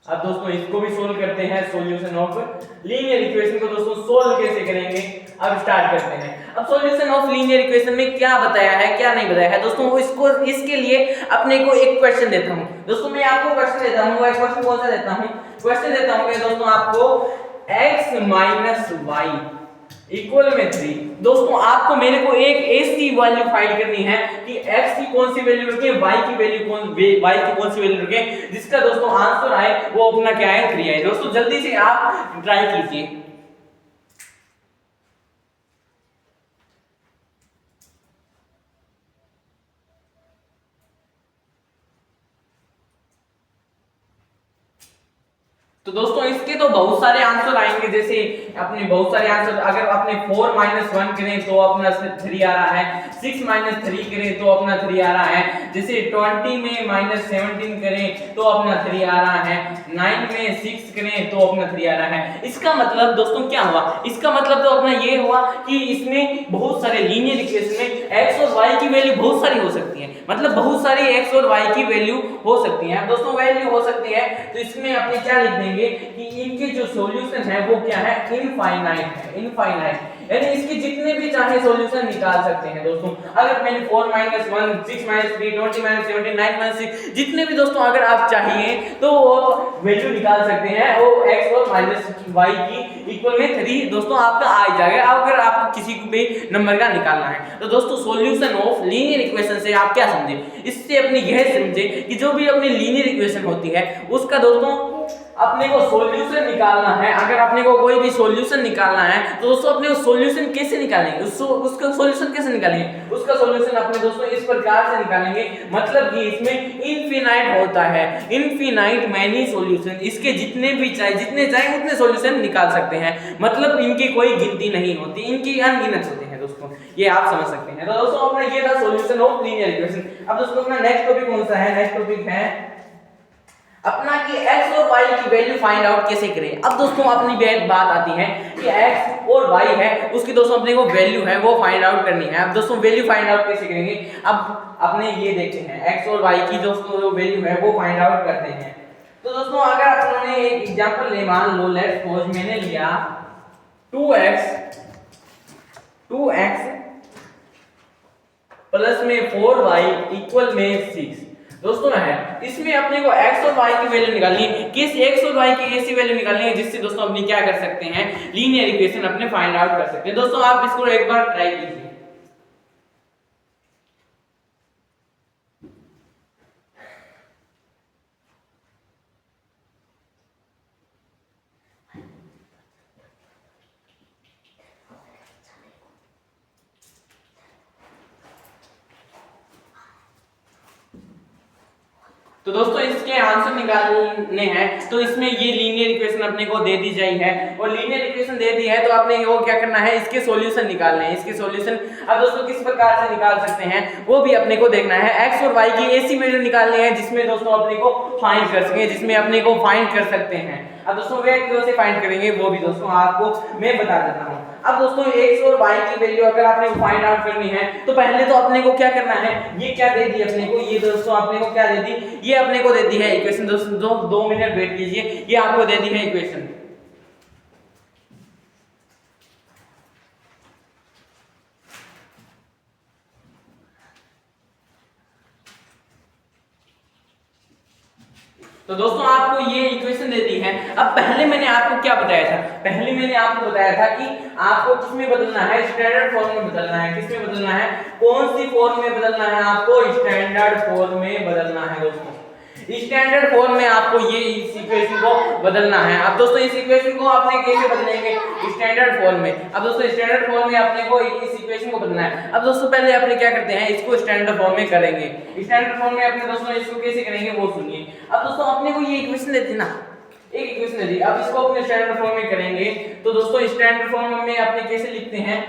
[SPEAKER 1] अब दोस्तों इसको भी सोल्व करते हैं, सॉल्यूशन ऑफ लीनियर इक्वेशन को दोस्तों सोल्व कैसे करेंगे, अब स्टार्ट करते हैं। अब सॉल्यूशन ऑफ लीनियर इक्वेशन में क्या बताया है क्या नहीं बताया है दोस्तों, इसको इसके लिए अपने को एक क्वेश्चन देता हूं दोस्तों। मैं आपको क्वेश्चन देता हूं, एक क्वेश्चन कौन सा देता हूं, क्वेश्चन देता हूं मैं दोस्तों आपको x माइनस वाई इक्वल में 3। दोस्तों आपको मेरे को एक ऐसी वैल्यू फाइंड करनी है कि x की कौन सी वैल्यू रखें, y की कौन सी वैल्यू रखें, जिसका दोस्तों आंसर आए वो अपना क्या है 3 है। दोस्तों जल्दी से आप ट्राई कीजिए। तो दोस्तों इसके तो बहुत सारे आंसर आएंगे, जैसे अपने बहुत सारे आंसर, अगर आपने 4 - 1 करें तो अपना 3 आ रहा है, 6 - 3 करें तो अपना 3 आ रहा है, जैसे 20 में -17 करें तो अपना 3 आ रहा है, 9 में 6 करें तो अपना 3 आ रहा है। इसका मतलब दोस्तों क्या हुआ, इसका मतलब तो अपना ये हुआ कि इसमें बहुत सारे लीनियर इक्वेशन में x और y की वैल्यू बहुत सारी हो सकती है, मतलब बहुत सारी x और y की वैल्यू हो सकती है। दोस्तों वैल्यू हो सकती है तो इसमें अपने क्या लिख देंगे कि इनके जो सॉल्यूशन है वो क्या है, इनफाइनाइट है, इनफाइनाइट, यानी इसके जितने भी चाहे सॉल्यूशन निकाल सकते हैं दोस्तों। अगर मैंने 4 - 1 6 - 3 20 - 17 9 - 6 जितने भी दोस्तों अगर आप चाहिए तो वो वैल्यू निकाल सकते हैं, वो x और y की इक्वल में 3 दोस्तों आपका आ जाएगा, अगर आपको किसी भी नंबर का निकालना है। तो दोस्तों सॉल्यूशन ऑफ लीनियर इक्वेशन से आप क्या समझे, इससे अपने यह समझे कि जो भी अपनी लीनियर इक्वेशन होती है उसका दोस्तों अपने को सॉल्यूशन निकालना है, अगर अपने को कोई भी सॉल्यूशन निकालना है तो दोस्तों अपने को सॉल्यूशन कैसे निकालेंगे, उसका सॉल्यूशन कैसे निकालेंगे, उसका सॉल्यूशन अपने दोस्तों इस प्रकार से निकालेंगे, मतलब कि इसमें इनफिनाइट होता है, इनफिनाइट मैनी सॉल्यूशन, इसके जितने चाहे उतने सॉल्यूशन निकाल सकते हैं, मतलब इनकी कोई गिनती नहीं होती, इनकी अनगिनत होते हैं दोस्तों, ये आप समझ सकते हैं। तो दोस्तों अपना ये था सॉल्यूशन ऑफ लीनियर इक्वेशन। अब दोस्तों अपना नेक्स्ट टॉपिक कौन सा है, नेक्स्ट टॉपिक है अपना कि x और y की वैल्यू फाइंड आउट कैसे करें। अब दोस्तों अपनी बात आती है कि x और y है उसकी दोस्तों अपने को वैल्यू है वो फाइंड आउट करनी है। अब दोस्तों वैल्यू फाइंड आउट कैसे करेंगे, अब अपने ये देखते हैं x और y की दोस्तों जो वैल्यू है वो फाइंड आउट करते हैं। तो दोस्तों अगर अपने एक एग्जांपल ले, मान लो लेट्स सपोज मैंने लिया 2x प्लस में 4y इक्वल में 6 दोस्तों है, इसमें अपने को x और y की वैल्यू निकालनी है, किस x और y की ऐसी वैल्यू निकालनी है जिससे दोस्तों अपनी क्या कर सकते हैं, लीनियर इक्वेशन अपने फाइंड आउट कर सकते हैं। दोस्तों आप इसको एक बार ट्राई कीजिए। तो दोस्तों इसके आंसर निकालने हैं, तो इसमें ये लीनियर इक्वेशन अपने को दे दी जाई है, और लीनियर इक्वेशन दे दी है तो आपने वो क्या करना है, इसके सॉल्यूशन निकालने हैं, इसके सॉल्यूशन अब दोस्तों किस प्रकार से निकाल सकते हैं वो भी अपने को देखना है। x और y की ऐसी वैल्यू निकालनी है जिसमें दोस्तों अपने को फाइंड कर सके, जिसमें अपने को फाइंड कर सकते हैं। अब दोस्तों वे कैसे फाइंड करेंगे वो भी दोस्तों आपको मैं बता देता हूँ। अब दोस्तों x और y की वैल्यू अगर आपने को फाइंड आउट करनी है तो पहले तो अपने को क्या करना है, ये क्या दे दी अपने को, ये दोस्तों अपने को क्या दे दी, ये अपने को दे दी है इक्वेशन। दोस्तों 2 मिनट वेट कीजिए, ये आपको दे दी है इक्वेशन। तो दोस्तों आपको ये इक्वेशन दे दी है। अब पहले मैंने आपको क्या बताया था, पहले मैंने आपको बताया था कि आपको किसमें बदलना है, स्टैंडर्ड फॉर्म में बदलना है। किसमें बदलना है, कौन सी फॉर्म में बदलना है, आपको स्टैंडर्ड फॉर्म में बदलना है। दोस्तों स्टैंडर्ड फॉर्म में आपको ये इस इक्वेशन को बदलना है। अब दोस्तों इस इक्वेशन को आपने कैसे बदलेंगे, स्टैंडर्ड फॉर्म में। अब दोस्तों स्टैंडर्ड फॉर्म में अपने को इस इक्वेशन को बदलना है। अब दोस्तों पहले अपने क्या करते हैं, इसको स्टैंडर्ड फॉर्म में करेंगे। स्टैंडर्ड फॉर्म में अपने दोस्तों इसको कैसे करेंगे वो सुनिए। अब दोस्तों अपने को ये इक्वेशन देती ना, एक इक्वेशन दे दी, अब इसको अपने स्टैंडर्ड फॉर्म में करेंगे। तो दोस्तों स्टैंडर्ड फॉर्म में अपने कैसे लिखते हैं,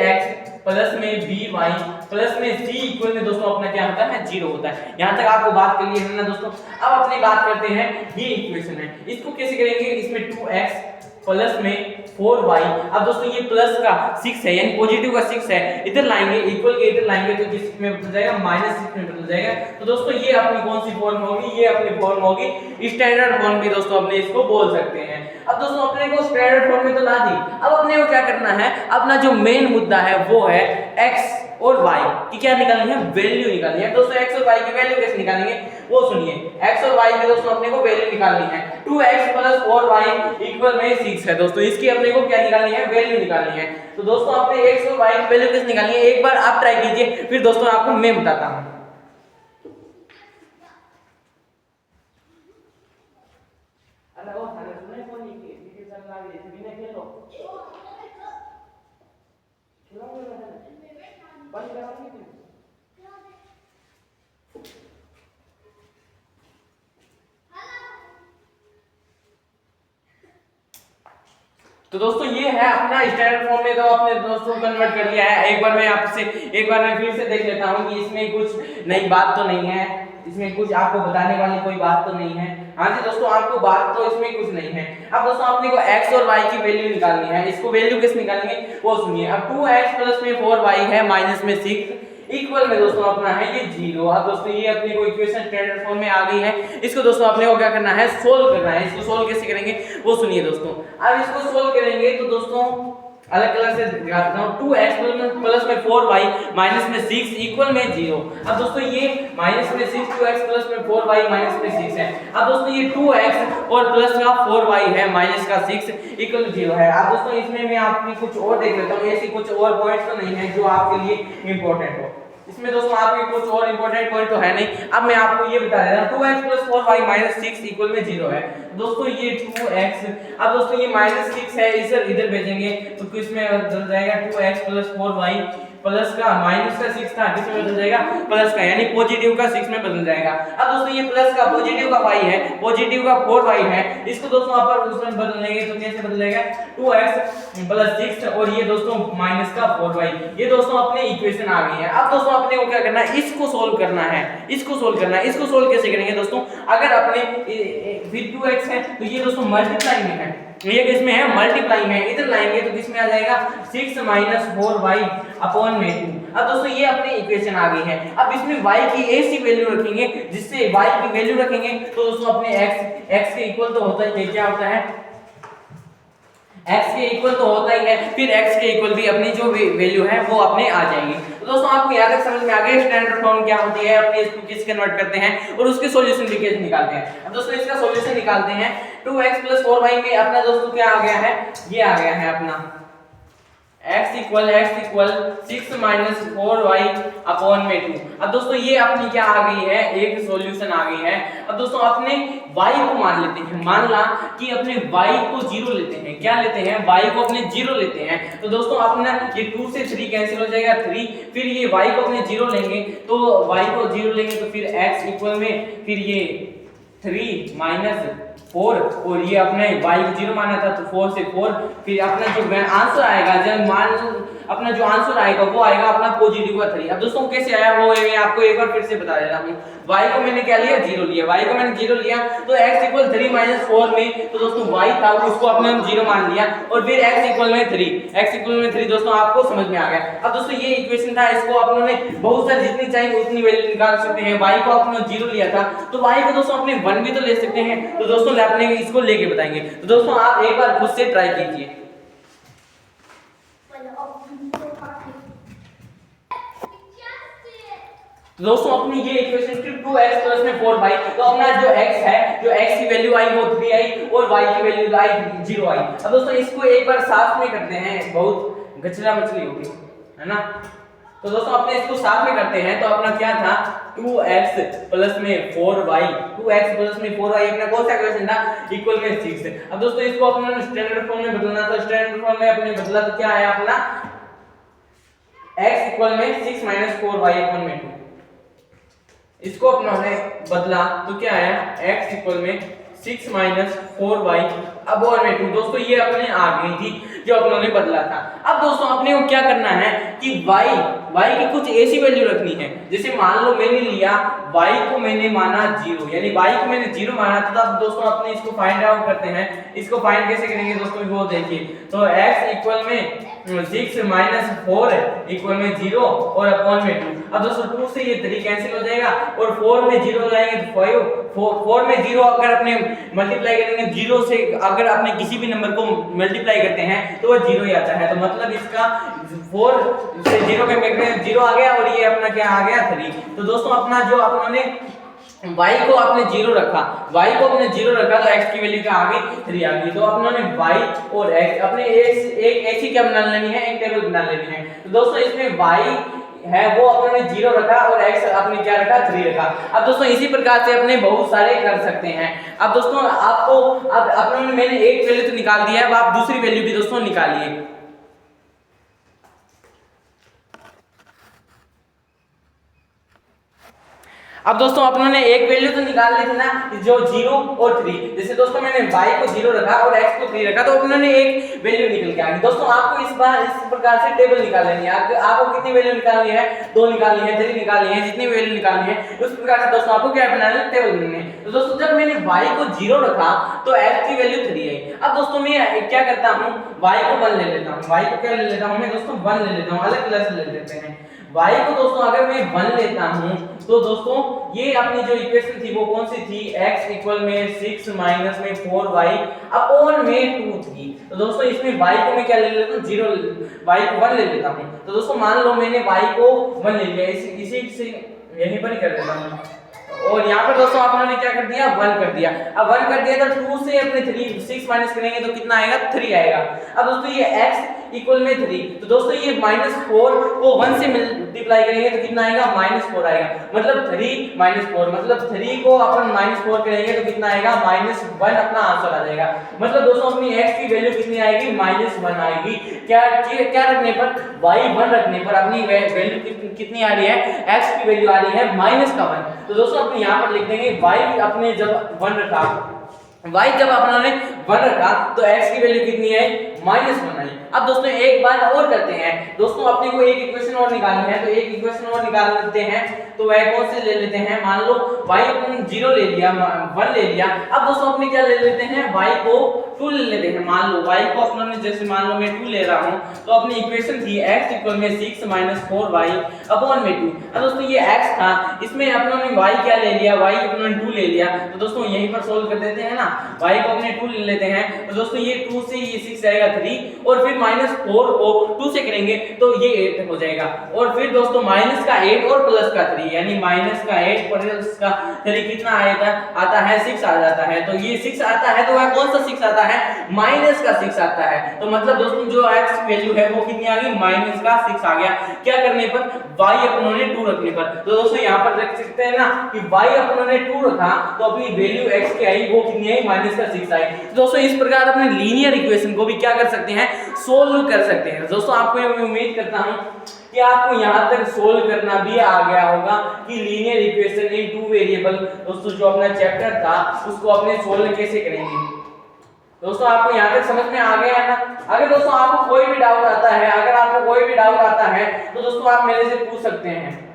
[SPEAKER 1] ax प्लस में by प्लस में c इक्वल में दोस्तों अपना क्या होता है, 0 होता है। यहां तक आपको बात क्लियर है ना दोस्तों। अब अपनी बात करते हैं, ये इक्वेशन है, इसको कैसे करेंगे, इसमें 2x प्लस में 4y। अब दोस्तों ये प्लस का 6 है यानी पॉजिटिव का 6 है, इधर लाएंगे इक्वल के इधर लाएंगे तो किस में बदल जाएगा, -6 में बदल जाएगा। तो दोस्तों ये अपनी कौन सी फॉर्म होगी, ये अपनी फॉर्म होगी स्टैंडर्ड फॉर्म भी दोस्तों अपने इसको बोल सकते हैं। अब दोस्तों अपने को स्टैंडर्ड फॉर्म में तो ला दी, अब अपने को क्या करना है, अपना जो मेन मुद्दा है वो है x और y की क्या निकालनी है, वैल्यू निकालनी है। दोस्तों x और y की वैल्यू कैसे निकालेंगे वो सुनिए। x और y की दोस्तों अपने को वैल्यू निकालनी है, 2x प्लस 4y इक्वल में 6 है दोस्तों, इसकी अपने को क्या निकालनी है, वैल्यू निकालनी है। तो दोस्तों अपने x और y की वैल्यू कैसे निकालनी है, एक बार आप ट्राई कीजिए, फिर दोस्तों आपको मैं बताता हूं। तो दोस्तों ये है अपना स्टैंडर्ड फॉर्म में, तो आपने दोस्तों कन्वर्ट कर लिया है। एक बार मैं फिर से देख लेता हूं कि इसमें कुछ नई बात तो नहीं है, इसमें कुछ आपको बताने वाली कोई बात तो नहीं है। हाँ जी दोस्तों, आपको बात तो इसमें कुछ नहीं है। अब दोस्तों आपने को x और y की वैल्यू निकालनी है, इसको वैल्यू कैसे निकालेंगे वो सुनिए। अब 2x प्लस में 4y है माइनस में 6 इक्वल में दोस्तों अपना है ये 0। अब दोस्तों ये अपनी को इक्वेशन स्टैंडर्ड फॉर्म में आ गई है, इसको दोस्तों अपने को क्या करना है, सोल्व करना है। इसको सोल्व कैसे करेंगे वो सुनिए दोस्तों। अब इसको सोल्व करेंगे तो दोस्तों अलग अलग से दिखाता हूं। 2x प्लस में 4y माइनस में 6 इक्वल में 0। अब दोस्तों ये माइनस में 6 2x प्लस में 4y माइनस में 6 है। अब दोस्तों ये 2x और प्लस का 4y है माइनस का 6 इक्वल 0 है। अब दोस्तों इसमें मैं आपकी कुछ और देख लेता हूं, ऐसी कुछ और पॉइंट्स तो नहीं है जो आपके लिए इंपॉर्टेंट हो। इसमें दोस्तों आपके कुछ और इंपॉर्टेंट पॉइंट तो है नहीं। अब मैं आपको ये बता रहा हूं 2x + 4y - 6 इक्वल में 0 है। दोस्तों ये 2x, अब दोस्तों ये -6 है, इधर इधर भेजेंगे तो किसमें बदल जाएगा 2x + 4y प्लस का माइनस का 6 था, किसमें बदल जाएगा प्लस का, यानी पॉजिटिव का 6 में बदल जाएगा। अब दोस्तों ये प्लस का पॉजिटिव का y है, पॉजिटिव का 4y है, इसको दोस्तों आप उसमें बदलेंगे तो कैसे बदलेगा 2x + 6 और ये दोस्तों माइनस का 4y। ये दोस्तों अपने इक्वेशन आ गई है। अब दोस्तों अपने को क्या करना है, इसको सोल्व करना है, इसको सोल्व करना है। इसको सोल्व कैसे करेंगे दोस्तों, अगर अपने फिर 2x है तो ये दोस्तों मल्टीप्लाई में है, ये किसमें है मल्टीप्लाई में, इधर लाएंगे तो किसमें आ जाएगा 6 - 4y अपॉन में 2। अब दोस्तों ये अपनी इक्वेशन आ गई है। अब इसमें y की ऐसी वैल्यू रखेंगे जिससे y की वैल्यू रखेंगे तो दोस्तों अपने x के इक्वल तो होता ही है, क्या होता है x के इक्वल तो होता ही है, फिर x के इक्वल भी अपनी जो वैल्यू है वो अपने आ जाएगी। तो दोस्तों आपको यहाँ तक समझ में आ गया स्टैंडर्ड फॉर्म क्या होती है, अपने इसको किस कन्वर्ट करते हैं और उसके सॉल्यूशन भी कैसे निकालते हैं। अब दोस्तों इसका सॉल्यूशन निकालते हैं। 2x + 4y में अपना दोस्तों क्या आ गया है, ये आ गया है अपना x इक्वल 6 - 4y अपॉन में 2। अब दोस्तों ये अपनी क्या आ गई है, एक सॉल्यूशन आ गई है। अब दोस्तों अपने y को मान लेते हैं, मान ला कि अपने y को 0 लेते हैं, क्या लेते हैं y को अपने 0 लेते हैं। तो दोस्तों अपना ये 2 से 3 कैंसिल हो जाएगा 3, फिर ये y को अपने 0 लेंगे तो y को 0 लेंगे तो फिर x इक्वल में फिर ये 3 - 4 और ये अपने y को 0 माना था तो 4 से 4, फिर अपना जो आंसर आएगा, जब मान अपना जो आंसर आएगा वो आएगा अपना पॉजिटिव का 3। अब दोस्तों कैसे आया वो मैं आपको एक बार फिर से बता देता हूं। y को मैंने क्या लिया 0 लिया, y को मैंने 0 लिया तो x इक्वल 3 - 4 में तो दोस्तों y था उसको अपने हम 0 मान लिया और फिर x इक्वल में 3, x इक्वल में 3 दोस्तों आपको समझ में आ गया। अब दोस्तों ये इक्वेशन था, इसको आप लोगों ने बहुत सारी जितनी चाहिए उतनी वैल्यू निकाल सकते हैं। y को आपने 0 लिया था तो y को दोस्तों अपने 1 भी तो ले सकते हैं, तो दोस्तों अपने इसको लेके बताएंगे। तो दोस्तों आप एक बार खुद से ट्राई कीजिए। तो दोस्तों अपनी ये इक्वेशन थी 2x + में 4y, तो अपना जो x है, जो x की वैल्यू आई वो 3 आई और y की वैल्यू आई 0 आई। अब दोस्तों इसको एक बार साफ में करते हैं, बहुत गचरा मछली होगी है ना। तो दोस्तों अपने इसको साफ में करते हैं तो अपना क्या था 2x + में 4y, 2x + में 4y अपना कौन सा इक्वेशन था इक्वल में 6। अब दोस्तों इसको अपने स्टैंडर्ड फॉर्म में बदलना था, स्टैंडर्ड फॉर्म में अपने बदला तो क्या आया अपना x इक्वल में 6 - 4y अपॉन में 2। इसको अपने बदला तो क्या आया x इक्वल में 6 - 4y अपॉन में 2। दोस्तों ये अपने आ गई थी जो अपनों ने बदला था। अब दोस्तों अपने को क्या करना है कि y की कुछ ऐसी वैल्यू रखनी है, जैसे मान लो मैंने लिया y को मैंने माना 0, यानी y को मैंने 0 माना तो अब दोस्तों अपने इसको फाइंड आउट करते हैं। इसको फाइंड कैसे करेंगे दोस्तों वो देखिए, तो x इक्वल में 6 - 4 इक्वल में 0 और अपॉन में 2। अब दोस्तों 2 से ये 3 कैंसिल हो जाएगा और 4 में 0 लाएंगे तो 5, 4 में 0 अगर अपने मल्टीप्लाई करेंगे 0 से अगर अपने किसी भी नंबर को मल्टीप्लाई करते हैं तो वो 0 ही आता है। तो मतलब इसका 4 से 0 के में 0 आ गया और ये अपना क्या आ गया 3। तो दोस्तों अपना जो अपने y को आपने 0 रखा, y को अपने 0 रखा तो x की वैल्यू क्या आ गई 3 आ गई। तो अपने y और x अपने एक ही क्या बना लेनी है, एक टेबल बना लेनी है। तो दोस्तों इसमें y है वो अपने 0 रखा और x अपने क्या रखा 3 रखा। अब दोस्तों इसी प्रकार से अपने बहुत सारे कर सकते हैं। अब दोस्तों आपको अब अपने मैंने एक वैल्यू तो निकाल दिया है, अब आप दूसरी वैल्यू भी दोस्तों निकालिए। अब दोस्तों अपनों ने एक वैल्यू तो निकाल ली थी ना जो 0 और 3, जैसे दोस्तों मैंने y को 0 रखा और x को 3 रखा तो अपनों ने एक वैल्यू निकल के आ गई। दोस्तों आपको इस बार इस प्रकार से टेबल निकाल लेनी है। आपको कितनी वैल्यू निकालनी है 2 निकालनी है, 3 निकालनी है, जितनी वैल्यू निकालनी है उस प्रकार से दोस्तों आपको क्या बनाना है टेबल बनानी है। तो दोस्तों जब मैंने y को 0 रखा तो x की वैल्यू 3 आई। अब दोस्तों मैं क्या करता हूं y को 1 ले लेता हूं, y को क्या ले लेता हूं मैं दोस्तों 1 ले लेता हूं, अलग अलग से ले लेते हैं। y को दोस्तों अगर मैं 1 लेता हूं तो दोस्तों ये अपनी जो इक्वेशन थी वो कौन सी थी x इक्वल में 6 माइनस में 4y अपॉन में 2 थी। तो दोस्तों इसमें y को मैं क्या ले लेता हूं 0, y को 1 ले लेता हूं। तो दोस्तों मान लो मैंने y को 1 ले लिया, इसी से यहीं पर ही कर देता हूं। और यहाँ पर दोस्तों आप लोगों ने क्या कर दिया, 1 कर दिया। अब 1 कर दिया तो 2 से अपने 6 माइनस करेंगे तो कितना आएगा, 3 आएगा। अब दोस्तों ये x इक्वल में 3, तो दोस्तों ये -4 को 1 से मल्टीप्लाई करेंगे तो कितना आएगा, -4 आएगा। मतलब 3 4 मतलब 3 को अपन -4 करेंगे तो कितना आएगा, -1 अपना आंसर आ जाएगा। मतलब दोस्तों अपनी x की वैल्यू कितनी आएगी, -1 आएगी। क्या रखने पर, y1 रखने पर अपनी वैल्यू कितनी आ रही है, x की वैल्यू आ रही है -1। तो दोस्तों अपने यहाँ पर लिख देंगे y अपने जब 1 रखा, y जब अपने 1 रखा तो x की वैल्यू कितनी है, -1 आई। अब दोस्तों एक बार और करते हैं दोस्तों, अपने को एक इक्वेशन और निकालनी है, तो एक इक्वेशन और निकाल लेते हैं। तो वह कौन से ले लेते हैं, मान लो y अपन 0 ले लिया, 1 ले लिया। अब दोस्तों अपने क्या ले लेते हैं, y को 2 ले लेते हैं। मान लो y को अपने जैसे मान लो मैं 2 ले रहा हूं, तो अपनी इक्वेशन थी x इक्वल में 6 - 4y अपॉन में 2। अब दोस्तों ये x था, इसमें अपने y क्या ले लिया, y अपने 2 ले लिया। तो दोस्तों यहीं पर सोल्व कर देते हैं ना, y को अपने 2 ले लेते हैं। तो दोस्तों ये 2 से ये 6 जाएगा 3, और फिर -4 को 2 से करेंगे तो ये 8 हो जाएगा। और फिर दोस्तों माइनस का 8 और प्लस का 3, यानी माइनस का 8 प्लस का 3 कितना आता है, 6 आ जाता है। तो ये 6 आता है, तो वह कौन सा 6 आता है, माइनस का 6 आता है। तो मतलब दोस्तों जो x वैल्यू है वो कितनी आ गई, माइनस का 6 आ गया। क्या करने पर, y अपने 2 रखने पर। तो दोस्तों यहाँ पर देख सकते हैं ना कि y अपने 2 रखा तो अपनी वैल्यू x की आई वो कितनी आई, माइनस का 6 आई। तो दोस्तों इस प्रकार अपने लीनियर इक्वेशन को भी क्या कर सकते हैं, सोल्व कर सकते हैं। दोस्तों आपको मैं उम्मीद करता हूं कि आपको यहां तक सोल्व करना भी आ गया होगा कि लीनियर इक्वेशन इन 2 वेरिएबल दोस्तों जो अपना चैप्टर था उसको अपने सोल्व कैसे करेंगे। दोस्तों आपको यहां तक समझ में आ गया है ना। अगर दोस्तों आपको कोई भी डाउट आता है, तो दोस्तों आप मेरे से पूछ सकते हैं।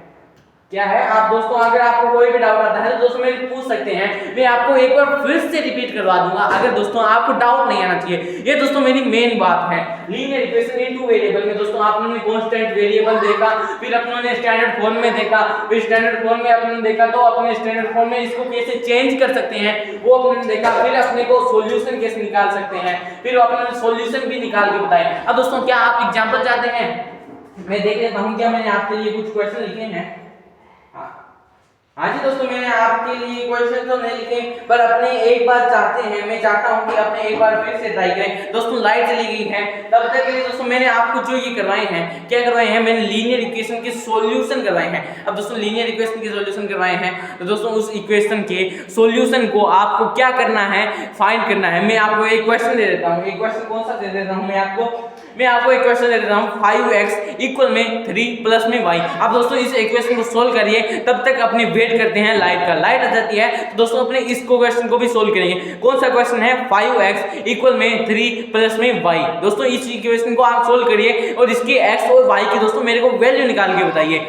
[SPEAKER 1] क्या है, आप दोस्तों अगर आपको कोई भी डाउट आता है तो दोस्तों मेरे पूछ सकते हैं, मैं आपको एक बार फिर से रिपीट करवा दूंगा अगर दोस्तों आपको डाउट नहीं आना चाहिए। ये दोस्तों मेरी मेन बात है। लीनियर इक्वेशन इन 2 वेरिएबल में दोस्तों आपने कांस्टेंट वेरिएबल देखा, फिर अपने स्टैंडर्ड फॉर्म में देखा, फिर स्टैंडर्ड फॉर्म में अपने देखा तो अपने स्टैंडर्ड फॉर्म में इसको कैसे चेंज कर सकते हैं वो अपने देखा, फिर अपने को सॉल्यूशन कैसे निकाल सकते हैं, फिर अपने सॉल्यूशन भी निकाल के बताए। अब दोस्तों क्या आप एग्जांपल चाहते हैं, मैं देख लेता हूं क्या मैंने आपके लिए कुछ क्वेश्चन लिखे हैं। हाँ जी दोस्तों, मैंने आपके लिए क्वेश्चन तो नहीं लिखे, पर अपने एक बार चाहते हैं, मैं चाहता हूं कि अपने एक बार फिर से ट्राई करें। दोस्तों लाइट चली गई है, तब तक के लिए दोस्तों मैंने आपको जो ये करवाए हैं, क्या करवाए हैं, मैंने लीनियर इक्वेशन के सॉल्यूशन करवाए हैं। अब दोस्तों लीनियर इक्वेशन के सॉल्यूशन करवाए हैं तो दोस्तों उस इक्वेशन के सॉल्यूशन को आपको क्या करना है, फाइंड करना है। मैं आपको एक क्वेश्चन दे देता हूं, एक क्वेश्चन कौन सा दे देता हूं, मैं आपको एक क्वेश्चन दे देता हूं, 5x इक्वल में 3 प्लस में y। अब दोस्तों इस इक्वेशन को सोल्व करिए, तब तक अपने वेट करते हैं लाइट का। लाइट आ जाती है तो दोस्तों अपने इस क्वेश्चन को भी सोल्व करेंगे। कौन सा क्वेश्चन है, 5x इक्वल में 3 प्लस में y। दोस्तों इस इक्वेशन को आप सोल्व करिए और इसकी x और y की दोस्तों मेरे को वैल्यू निकाल के बताइए।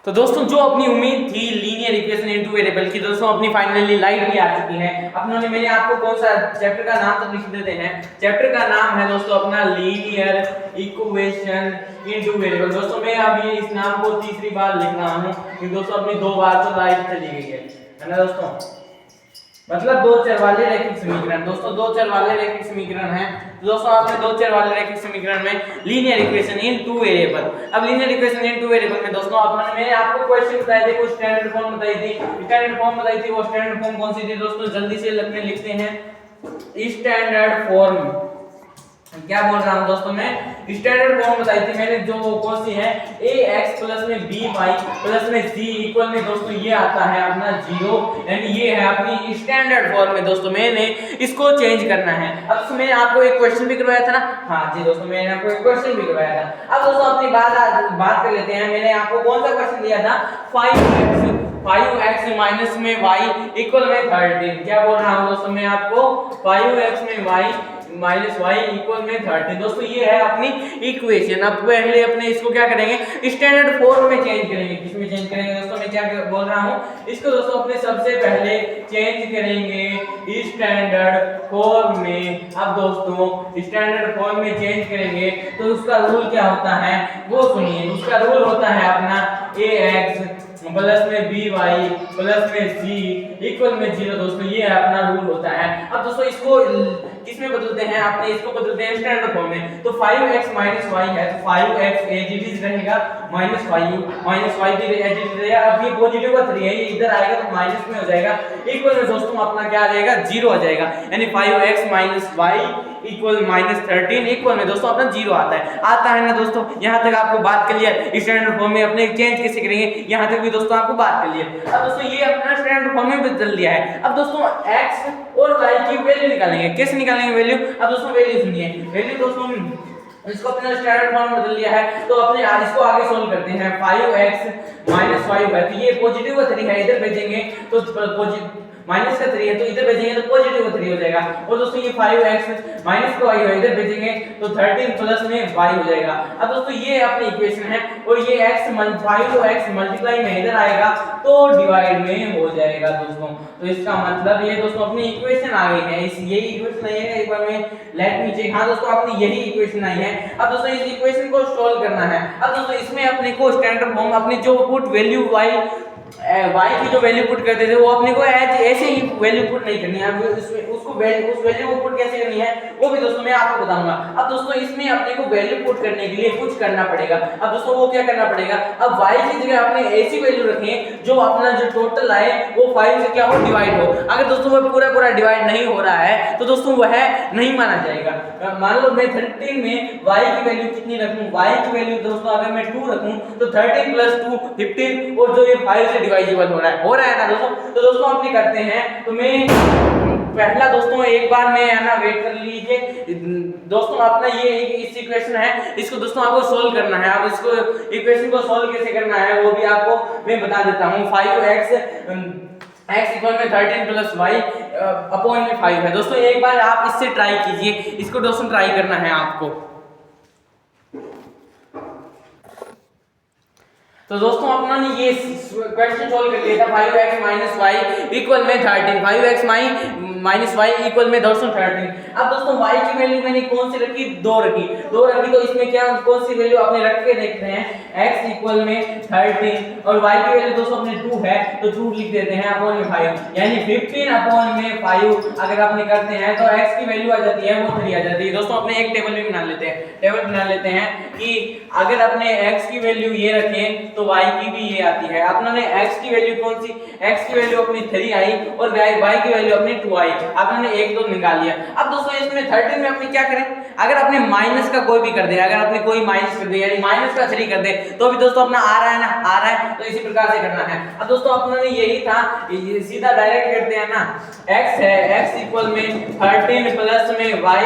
[SPEAKER 1] तो दोस्तों जो अपनी उम्मीद थी लीनियर इक्वेशन इन 2 वेरिएबल की, दोस्तों अपनी फाइनली लाइट भी आ चुकी है। अपनों मैंने आपको कौन सा चैप्टर का नाम तो लिख देते हैं, चैप्टर का नाम है दोस्तों अपना लीनियर इक्वेशन इन 2 वेरिएबल। दोस्तों मैं अभी इस नाम को तीसरी बार लिख रहा हूं क्योंकि दोस्तों अपनी 2 बार तो लाइट चली गई है ना दोस्तों। मतलब 2 चर वाले रैखिक समीकरण, दोस्तों 2 चर वाले रैखिक समीकरण है। तो दोस्तों आपने 2 चर वाले रैखिक समीकरण में लीनियर इक्वेशन इन 2 वेरिएबल। अब लीनियर इक्वेशन इन 2 वेरिएबल में दोस्तों मैंने आपको क्वेश्चन बताए थे, कुछ स्टैंडर्ड फॉर्म बताई थी, स्टैंडर्ड फॉर्म बताई थी। वो स्टैंडर्ड फॉर्म कौन सी थी दोस्तों, जल्दी से अपने लिखते हैं। स्टैंडर्ड फॉर्म क्या बोल रहा हूं दोस्तों, मैं स्टैंडर्ड फॉर्म बताई थी मैंने, जो कौन सी है, ax प्लस में by प्लस में c इक्वल में दोस्तों ये आता है अपना 0, यानी ये है अपनी स्टैंडर्ड फॉर्म में। दोस्तों मैंने इसको चेंज करना है। अब मैंने आपको एक क्वेश्चन भी करवाया था ना, हाँ जी दोस्तों मैंने आपको एक क्वेश्चन भी करवाया था। अब दोस्तों अपनी बात कर लेते हैं। मैंने आपको कौन सा क्वेश्चन दिया था, 5x माइनस में y इक्वल में 13। क्या बोल रहा हूं दोस्तों मैं आपको, 5x में y माइनस y इक्वल में 13। दोस्तों ये है अपनी इक्वेशन। अब पहले अपने इसको क्या करेंगे, स्टैंडर्ड फॉर्म में चेंज करेंगे। किसमें चेंज करेंगे दोस्तों, मैं क्या बोल रहा हूँ, इसको दोस्तों अपने सबसे पहले चेंज करेंगे स्टैंडर्ड फॉर्म में। अब दोस्तों स्टैंडर्ड फॉर्म में चेंज करेंगे तो उसका रूल क्या होता है वो सुनिए। उसका रूल होता है अपना ax प्लस में by प्लस में c इक्वल में 0। दोस्तों ये अपना रूल होता है। अब दोस्तों इसको किसमें बदलते हैं, अपने इसको बदलते हैं स्टैंडर्ड फॉर्म में। तो 5x माइनस वाई है तो 5x एज इट इज रहेगा माइनस वाई भी एज इट इज रहेगा। अब ये पॉजिटिव का 3 है, ये इधर आएगा तो माइनस में हो जाएगा, इक्वल में दोस्तों अपना क्या आ जाएगा 0 आ जाएगा, यानी 5x minus Y equal -13 equal में दोस्तों अपना 0 आता है ना दोस्तों। यहाँ तक आपको बात क्लियर। स्टैंडर्ड फॉर्म में अपने चेंज कैसे करेंगे, यहाँ तक भी दोस्तों आपको बात क्लियर। अब दोस्तों ये अपना स्टैंडर्ड फॉर्म में बदल दिया है। अब दोस्तों x और y की वैल्यू निकालेंगे, कैसे निकालेंगे वैल्यू। अब दोस्तों वैल्यू सुनिए, वैल्यू दोस्तों इसको अपने स्टैंडर्ड फॉर्म में बदल लिया है तो अपने इसको आगे सोल्व करते हैं। 5x माइनस वाई है तो ये पॉजिटिव का 3 है, इधर भेजेंगे तो माइनस का 3 है तो इधर भेजेंगे तो पॉजिटिव का 3 हो जाएगा। और दोस्तों ये 5x माइनस का y है, इधर भेजेंगे तो 13 प्लस में y हो जाएगा। अब दोस्तों ये अपनी इक्वेशन है और ये x 5 तो x मल्टीप्लाई में इधर आएगा तो डिवाइड में हो जाएगा दोस्तों। तो इसका मतलब ये दोस्तों अपनी इक्वेशन आ गई है। इस यही इक्वेशन आई है, एक बार में लेट मी चेक। हां दोस्तों अपनी यही इक्वेशन आई है। अब दोस्तों इस इक्वेशन को सॉल्व करना है। अब दोस्तों इसमें अपने को स्टैंडर्ड फॉर्म अपनी जो पुट वैल्यू y की जो वैल्यू पुट करते थे वो अपने को ऐसे ही वैल्यू पुट नहीं करनी है। अब उस वैल्यू को पुट कैसे करनी है वो भी दोस्तों मैं आपको बताऊंगा। अब दोस्तों इसमें अपने को वैल्यू पुट करने के लिए कुछ करना पड़ेगा। अब दोस्तों वो क्या करना पड़ेगा, अब y की जगह आपने ऐसी वैल्यू रखें जो अपना जो टोटल आए वो 5 से क्या हो डिवाइड हो। अगर दोस्तों वो पूरा डिवाइड नहीं हो रहा है तो दोस्तों वह नहीं माना जाएगा। मान लो मैं 13 में y की वैल्यू कितनी रखूं, y की वैल्यू दोस्तों अगर मैं 2 रखूं तो 13 + 2 15 और जो ये 5 से डिवाइजेबल हो रहा है ना दोस्तों। तो दोस्तों अपने करते हैं तो मैं पहला दोस्तों एक बार में है ना वेट कर लीजिए दोस्तों। अपना ये इस इक्वेशन है, इसको दोस्तों आपको सोल्व करना है। अब इसको इक्वेशन को सोल्व कैसे करना है वो भी आपको मैं बता देता हूँ। 5x इक्वल में 13 प्लस y अपॉन में 5 है दोस्तों। एक बार आप इससे ट्राई कीजिए, इसको दोस्तों ट्राई करना है आपको। तो दोस्तों अपना ने ये क्वेश्चन सोल्व कर लिया था। 5x माइनस वाई इक्वल में 13, 5x माइनस वाई इक्वल में दोस्तों 13। अब दोस्तों y की वैल्यू मैंने कौन सी रखी, 2 रखी तो इसमें क्या कौन सी वैल्यू आपने रख के देखते हैं। x इक्वल में 13 और y की वैल्यू दोस्तों अपने 2 है तो 2 लिख देते हैं अपॉन में 5, यानी 15 अपॉन में 5 अगर आपने करते हैं तो x की वैल्यू आ जाती है वो 3 आ जाती है दोस्तों। अपने एक टेबल भी बना लेते हैं कि अगर अपने x की वैल्यू ये रखें तो y की भी ये आती है। आपने x की वैल्यू कौन सी, x की वैल्यू अपनी 3 आई और y की वैल्यू अपनी 2 आई। आपने 1 2 निकाल लिया। अब दोस्तों इसमें 13 में अपने क्या करें, अगर अपने माइनस का कोई भी कर दे, अगर अपने कोई माइनस कर दे यानी माइनस का 3 कर दे तो भी दोस्तों अपना आ रहा है ना, आ रहा है तो इसी प्रकार से करना है। अब दोस्तों अपने यही था, सीधा डायरेक्ट करते हैं ना। x है, x इक्वल में 13 प्लस में y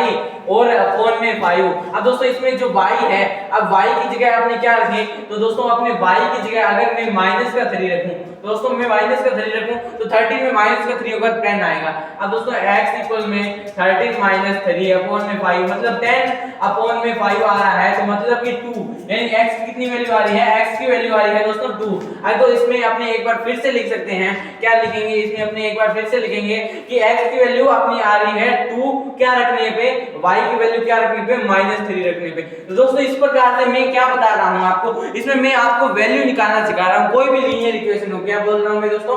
[SPEAKER 1] और अपॉन में 5। अब दोस्तों इसमें जो y है, अब y की जगह आपने क्या रखी तो दोस्तों अपने y की जगह अगर मैं माइनस का 3 रखूं दोस्तों, मैं माइनस का 3 रखूं तो 13 में माइनस का 3 होगा 10 आएगा। अब दोस्तों x इक्वल में 13 माइनस 3 अपॉन में 5 मतलब 10 अपॉन में 5 आ रहा है तो मतलब कि 2, यानी x की कितनी वैल्यू आ रही है, x की वैल्यू आ रही है दोस्तों 2। अब तो इसमें अपने एक बार फिर से लिख सकते हैं, क्या लिखेंगे इसमें अपने एक बार फिर से लिखेंगे कि x की वैल्यू अपनी आ रही है 2 क्या रखने पे, y की वैल्यू क्या रखने पे -3 रखने पे। तो दोस्तों इस प्रकार से मैं क्या बता रहा हूं आपको, इसमें मैं आपको वैल्यू निकालना सिखा रहा हूं। कोई भी लीनियर इक्वेशन हो, क्या बोल रहा हूं मैं दोस्तों,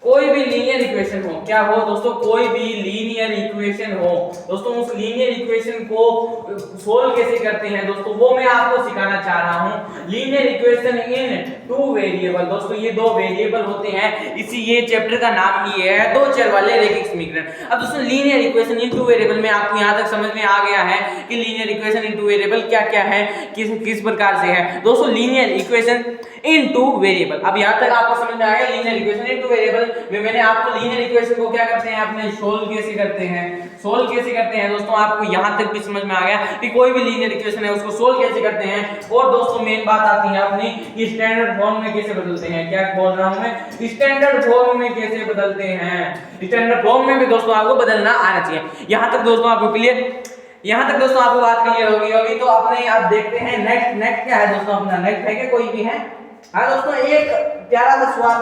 [SPEAKER 1] कोई भी लीनियर इक्वेशन हो, क्या हो दोस्तों, कोई भी लीनियर इक्वेशन हो दोस्तों, उस लीनियर इक्वेशन को सोल्व कैसे करते हैं दोस्तों वो मैं आपको सिखाना चाह रहा हूं। लीनियर इक्वेशन इन 2 वेरिएबल दोस्तों, ये 2 वेरिएबल होते हैं, इसी ये चैप्टर का नाम ही है 2 चर वाले रैखिक समीकरण। अब दोस्तों लीनियर इक्वेशन इन 2 वेरिएबल में आपको यहां तक समझ में आ गया है कि लीनियर इक्वेशन इन 2 वेरिएबल क्या-क्या है, किस प्रकार से है दोस्तों। लीनियर इक्वेशन इन 2 वेरिएबल, अब यहां तक आपको समझ में आ गया लीनियर इक्वेशन इन 2 वेरिएबल में मैंने आपको लीनियर इक्वेशन को क्या करते हैं अपने सोल्व कैसे करते हैं दोस्तों, आपको यहां तक भी समझ में आ गया कि कोई भी लीनियर इक्वेशन है उसको सोल्व कैसे करते हैं। और दोस्तों मेन बात आती है अपनी स्टैंडर्ड फॉर्म में कैसे बदलते हैं, क्या बोल रहा हूं मैं, स्टैंडर्ड फॉर्म में कैसे बदलते हैं। स्टैंडर्ड फॉर्म में भी दोस्तों आपको बदलना आना चाहिए। यहां तक दोस्तों आपको क्लियर, यहां तक दोस्तों आपको बात क्लियर होगी तो अपने आप देखते हैं नेक्स्ट क्या है दोस्तों, अपना नेक्स्ट है कि कोई भी है। हाँ दोस्तों एक प्यारा सा सवाल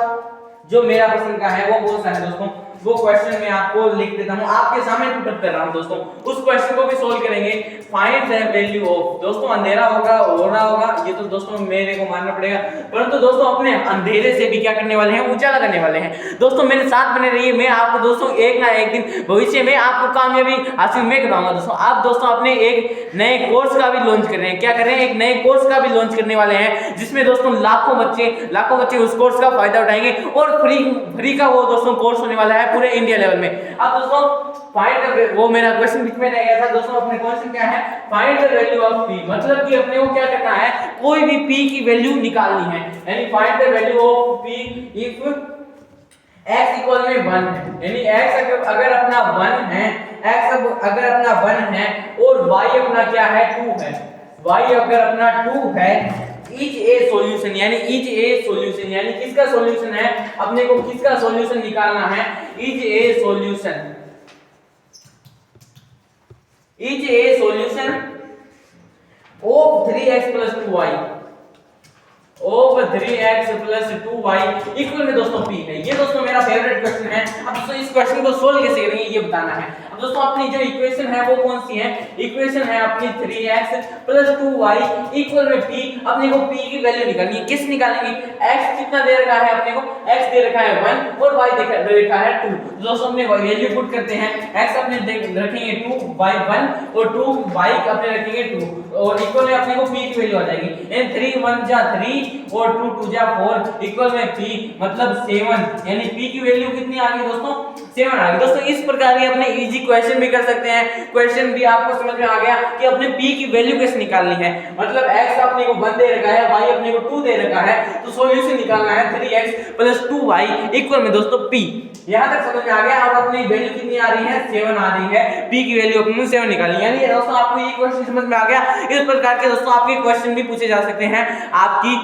[SPEAKER 1] जो मेरा पसंद का है वो कौन सा है दोस्तों, वो क्वेश्चन मैं आपको लिख देता हूं, आपके सामने पुट अप कर रहा हूं दोस्तों, उस क्वेश्चन को भी सोल्व करेंगे। फाइंड द वैल्यू ऑफ, दोस्तों अंधेरा होगा, हो रहा होगा, ये तो दोस्तों मेरे को मानना पड़ेगा, परंतु दोस्तों अपने अंधेरे से भी क्या करने वाले हैं, उजाला करने वाले हैं। दोस्तों मेरे साथ बने रहिए, मैं आपको दोस्तों एक ना एक दिन भविष्य में आपको कामयाबी हासिल मैं कराऊंगा। दोस्तों आप दोस्तों अपने एक नए कोर्स का भी लॉन्च कर रहे हैं, क्या कर रहे हैं, एक नए कोर्स का भी लॉन्च करने वाले हैं, जिसमें दोस्तों लाखों बच्चे उस कोर्स का फायदा उठाएंगे और फ्री का वो दोस्तों कोर्स होने वाला है पूरे इंडिया लेवल में। अब दोस्तों फाइंड, वो मेरा क्वेश्चन बीच में रह गया था दोस्तों, अपने क्वेश्चन क्या है, find the value of p, मतलब कि अपने को क्या करना है, कोई भी p की वैल्यू निकालनी है, यानी find the value of p if x equal में 1 है, यानी x अगर अपना 1 है, x अगर अपना 1 है और y अपना क्या है, 2 है, y अगर अपना 2 है, इज ए सॉल्यूशन, यानी इज ए सॉल्यूशन, यानी किसका सॉल्यूशन है, अपने को किसका सॉल्यूशन निकालना है, is a solution, is a solution of 3x + 2y, of 3x + 2y equal में दोस्तों p है। ये दोस्तों मेरा फेवरेट क्वेश्चन है। अब दोस्तों इस क्वेश्चन को सोल्व कैसे करेंगे ये बताना है। अब दोस्तों अपनी जो इक्वेशन है वो कौन सी है, इक्वेशन है अपनी 3x + 2y इक्वल में p। अपने को p की वैल्यू निकालनी है, किस निकालेंगे, x कितना दे रखा है, अपने को x दे रखा है 1 और y दे रखा है 2। दोस्तों हमने वैल्यू पुट करते हैं, x अपने रखेंगे 2, y 1 और 2, y अपने रखेंगे 2 और इक्वल में अपने को p की वैल्यू आ जाएगी, यानी 3 1 जा 3 और 2 2 जा 4 इक्वल में p मतलब 7, यानी p की वैल्यू कितनी आ गई दोस्तों, 7 आ गई। दोस्तों इस प्रकार के अपने इजी क्वेश्चन भी कर सकते हैं। क्वेश्चन भी आपको समझ में आ गया कि अपने p की वैल्यू कैसे निकालनी है, मतलब x अपने को 1 दे रखा है, y अपने को 2 दे रखा है, तो सॉल्यूशन निकालना है 3x + 2y इक्वल में दोस्तों p। यहां तक समझ में आ गया। और अपनी वैल्यू कितनी आ रही है, 7 आ रही है, p की वैल्यू अपने 7 निकालनी है। यानी दोस्तों आपको ये क्वेश्चन समझ में आ गया। इस प्रकार के दोस्तों आपके क्वेश्चन भी पूछे जा सकते हैं आपकी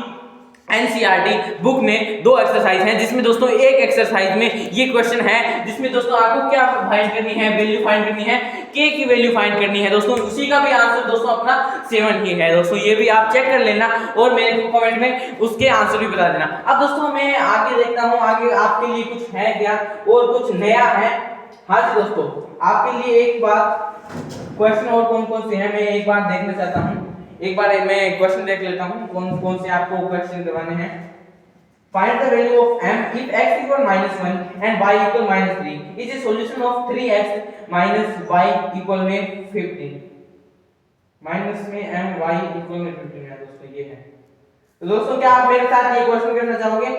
[SPEAKER 1] एनसीईआरटी बुक में। 2 एक्सरसाइज हैं जिसमें दोस्तों एक एक्सरसाइज में ये क्वेश्चन है जिसमें दोस्तों आपको क्या फाइंड करनी है, वैल्यू फाइंड करनी है, k की वैल्यू फाइंड करनी है दोस्तों। उसी का भी आंसर दोस्तों अपना 7 ही है दोस्तों, ये भी आप चेक कर लेना और मेरे को कमेंट में उसके आंसर भी बता देना। अब दोस्तों मैं आगे देखता हूँ, आगे आपके लिए कुछ है क्या और कुछ नया है। हाँ जी दोस्तों, आपके लिए एक बात क्वेश्चन और कौन कौन से हैं मैं एक बार देखना चाहता हूँ। एक बार मैं क्वेश्चन देख लेता हूं कौन कौन से आपको क्वेश्चन करवाने हैं। Find the value of m if x = -1 and y = -3 is a solution of 3x - y = में 15। माइनस में m y = में 15 है दोस्तों, ये है। तो दोस्तों क्या आप मेरे साथ ये क्वेश्चन करना चाहोगे?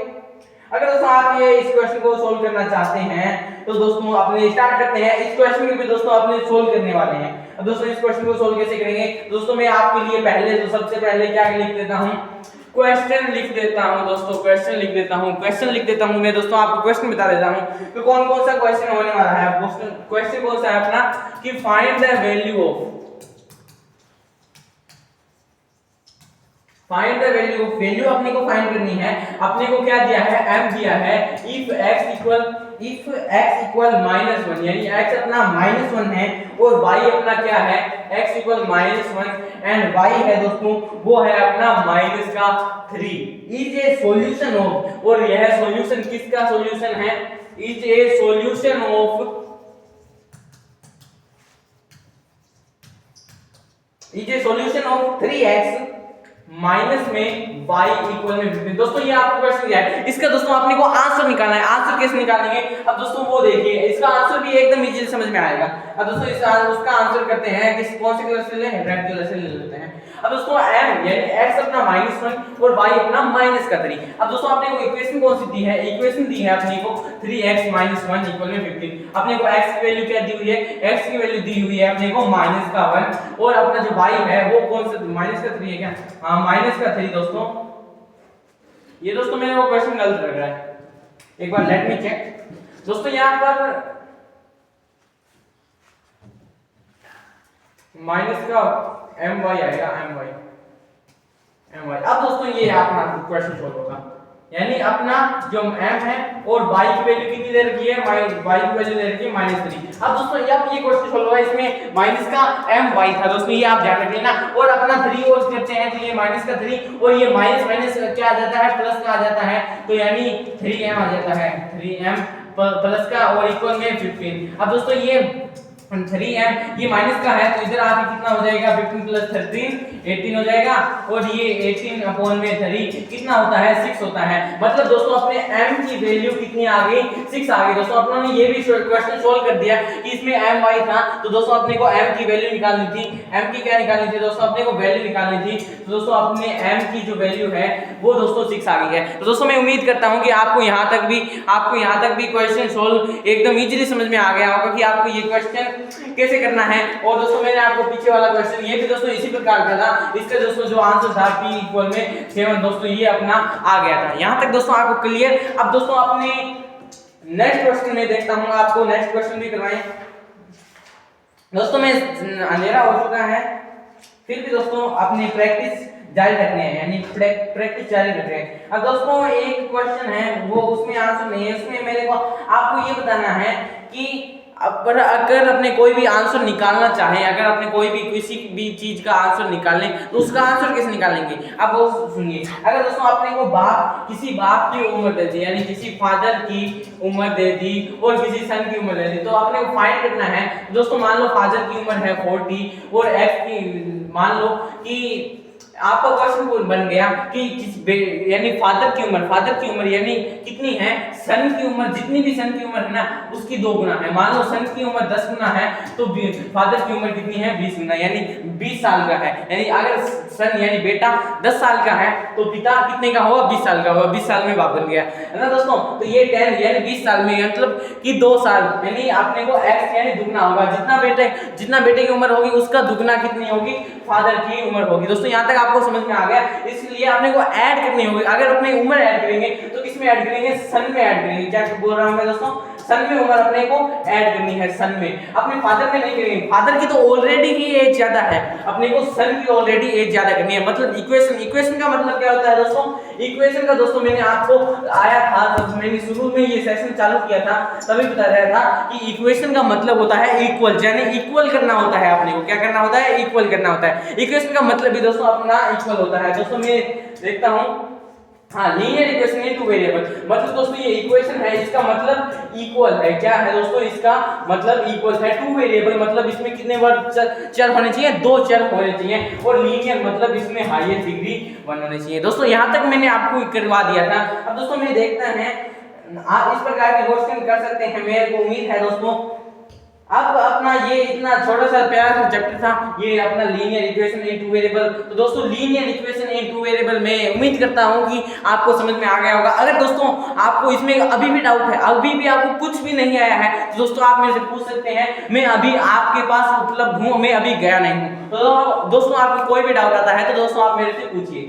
[SPEAKER 1] अगर दोस्तों आप ये इस क्वेश्चन को सोल्व करना चाहते हैं तो दोस्तों अपने स्टार्ट करते हैं। इस क्वेश्चन को भी दोस्तों अपने सोल्व करने वाले हैं। अब दोस्तों इस क्वेश्चन को सोल्व कैसे करेंगे दोस्तों, मैं आपके लिए पहले तो सबसे पहले क्या लिख देता हूं, क्वेश्चन लिख देता हूं दोस्तों, क्वेश्चन लिख देता हूं मैं दोस्तों आपको क्वेश्चन बता देता हूं कि कौन कौन सा क्वेश्चन होने वाला है। क्वेश्चन कौन सा है अपना कि find the value of, find the value of, value अपने को फाइंड करनी है। अपने को क्या दिया है, m दिया है। इफ x इक्वल -1 यानी x अपना -1 है और y अपना क्या है, x इक्वल -1 एंड y है दोस्तों वो है अपना -3 इज ए सॉल्यूशन ऑफ, और यह सॉल्यूशन किसका सॉल्यूशन है, is a solution of, is a solution of 3x minus में y इक्वल में 15। दोस्तों ये आपको क्वेश्चन दिया है, इसका दोस्तों आपने को आंसर निकालना है। आंसर कैसे निकालेंगे, अब दोस्तों वो देखिए, इसका आंसर भी एकदम इजीली समझ में आएगा। अब दोस्तों उसका आंसर करते हैं किस कौन से कलर से ले, रेड कलर से ले लेते हैं। अब दोस्तों m यानी x अपना -1 और y अपना -3। अब दोस्तों आपने को इक्वेशन कौन सी दी है, इक्वेशन दी है अपने को 3x - 1 = 15। अपने को x की वैल्यू क्या दी हुई है, x की वैल्यू दी हुई है अपने को -1 और अपना जो y है वो कौन सा -3 है क्या, हां -3 दोस्तों। ये दोस्तों मेरे को क्वेश्चन गलत लग रहा है, एक बार लेट मी चेक। दोस्तों यहां पर माइनस का my आएगा, my। अब दोस्तों ये अपना क्वेश्चन सॉल्व होगा, यानी अपना जो m है और y की वैल्यू कितनी दे रखी है, y की वैल्यू दे रखी है -3। अब दोस्तों अब ये क्वेश्चन सॉल्व होगा, इसमें माइनस का my था दोस्तों, ये आप ध्यान रख लेना। और अपना 3 और करते हैं तो ये -3 और ये माइनस क्या आ जाता है, प्लस का आ जाता है, तो यानी 3m आ जाता है, 3m प्लस का और इक्वल में 15। अब दोस्तों ये 3m ये माइनस का है तो इधर आके कितना हो जाएगा 15 प्लस 13 18 हो जाएगा और ये 18 अपॉन में 3 कितना होता है 6 होता है। मतलब दोस्तों अपने m की वैल्यू कितनी आ गई 6 आ गई। दोस्तों अपनों ने ये भी क्वेश्चन सोल्व कर दिया कि इसमें my था तो दोस्तों अपने को m की वैल्यू निकालनी थी। m की क्या निकालनी थी दोस्तों अपने को वैल्यू निकालनी थी। तो दोस्तों अपने m की जो वैल्यू है वो दोस्तों 6 आ गई है। तो दोस्तों मैं उम्मीद करता हूं कि आपको यहां तक भी क्वेश्चन सोल्व एकदम इजीली समझ में आ गया होगा कि आपको ये क्वेश्चन कैसे करना है। और दोस्तों मैंने आपको पीछे वाला क्वेश्चन ये भी दोस्तों इसी प्रकार का था। इसका दोस्तों जो आंसर था p इक्वल में 7 दोस्तों ये अपना आ गया था। यहां तक दोस्तों आपको क्लियर। अब दोस्तों अपने नेक्स्ट क्वेश्चन में देखता हूं आपको नेक्स्ट क्वेश्चन भी करवाएं। दोस्तों में अंधेरा हो चुका है फिर भी दोस्तों अपनी प्रैक्टिस जारी रखनी है यानी प्रैक्टिस जारी रख रहे हैं। अब दोस्तों एक क्वेश्चन है वो उसमें आंसर नहीं है। उसमें मेरे को आपको ये बताना है कि अगर अपने कोई भी आंसर निकालना चाहे अगर अपने कोई भी किसी भी चीज का आंसर निकालने तो उसका आंसर कैसे निकालेंगे। अब वो सुनिए। अगर दोस्तों आपने को किसी बाप की उम्र दे दी यानी किसी फादर की उम्र दे दी और किसी सन की उम्र दे दी तो आपने को फाइंड करना है। दोस्तों मान लो फादर की उम्र है 40 और एक्स की मान लो कि आपका क्वेश्चन बन गया कि यानी फादर की उम्र यानी कितनी है सन की उम्र जितनी भी सन की उम्र है ना उसकी 2 गुना है। मान लो सन की उम्र 10 गुना है तो फादर की उम्र कितनी है 20 गुना यानी 20 साल का है। यानी अगर सन यानी बेटा 10 साल का है तो पिता कितने का होगा 20 साल का होगा। 20 साल में बाप बन गया है ना दोस्तों। तो ये 10 यानी 20 साल में मतलब कि 2 साल यानी अपने को x यानी दुगना होगा। जितना बेटे की उम्र होगी उसका दुगना कितनी होगी फादर की उम्र होगी। दोस्तों यहाँ तक आपको समझ में आ गया। इसलिए अपने को ऐड करनी होगी। अगर अपने उम्र ऐड करेंगे तो किसमें ऐड करेंगे सन में ऐड करेंगे। क्या बोल रहा हूं मैं दोस्तों सन में उम्र अपने को ऐड करनी है सन में अपने फादर में नहीं करेंगे। फादर की तो ऑलरेडी ही एज ज्यादा है अपने को सन की ऑलरेडी एज ज्यादा करनी है। मतलब इक्वेशन का मतलब क्या होता है दोस्तों। इक्वेशन का दोस्तों मैंने आपको आया था जब मैंने शुरू में ये सेशन चालू किया था तभी बता रहा था कि इक्वेशन का मतलब होता है इक्वल यानी इक्वल करना होता है। अपने को क्या करना होता है इक्वल करना होता है। इक्वेशन का मतलब भी दोस्तों अपना इक्वल होता है। दोस्तों मैं देखता हूं हाँ linear equation in two variable मतलब दोस्तों ये इक्वेशन है इसका मतलब इक्वल है। क्या है दोस्तों इसका मतलब इक्वल है। टू वेरिएबल मतलब इसमें कितने वर्ग चर होने चाहिए 2 चर होने चाहिए और लीनियर मतलब इसमें हाईएस्ट डिग्री 1 होनी चाहिए। दोस्तों यहाँ तक मैंने आपको करवा दिया था। अब दोस्तों मैं देखते हैं आप इस प्रकार के क्वेश्चन कर सकते हैं। मेरे को उम्मीद है दोस्तों अब अपना ये इतना छोटा सा प्यारा सा चैप्टर था ये अपना linear equation in two variable. तो दोस्तों linear equation in two variable में उम्मीद करता हूं कि आपको समझ में आ गया होगा। अगर दोस्तों आपको इसमें अभी भी डाउट है अभी भी आपको कुछ भी नहीं आया है तो दोस्तों आप मेरे से पूछ सकते हैं। मैं अभी आपके पास उपलब्ध हूं मैं अभी गया नहीं हूं। तो दोस्तों आपको कोई भी डाउट आता है तो दोस्तों आप मेरे से पूछिए।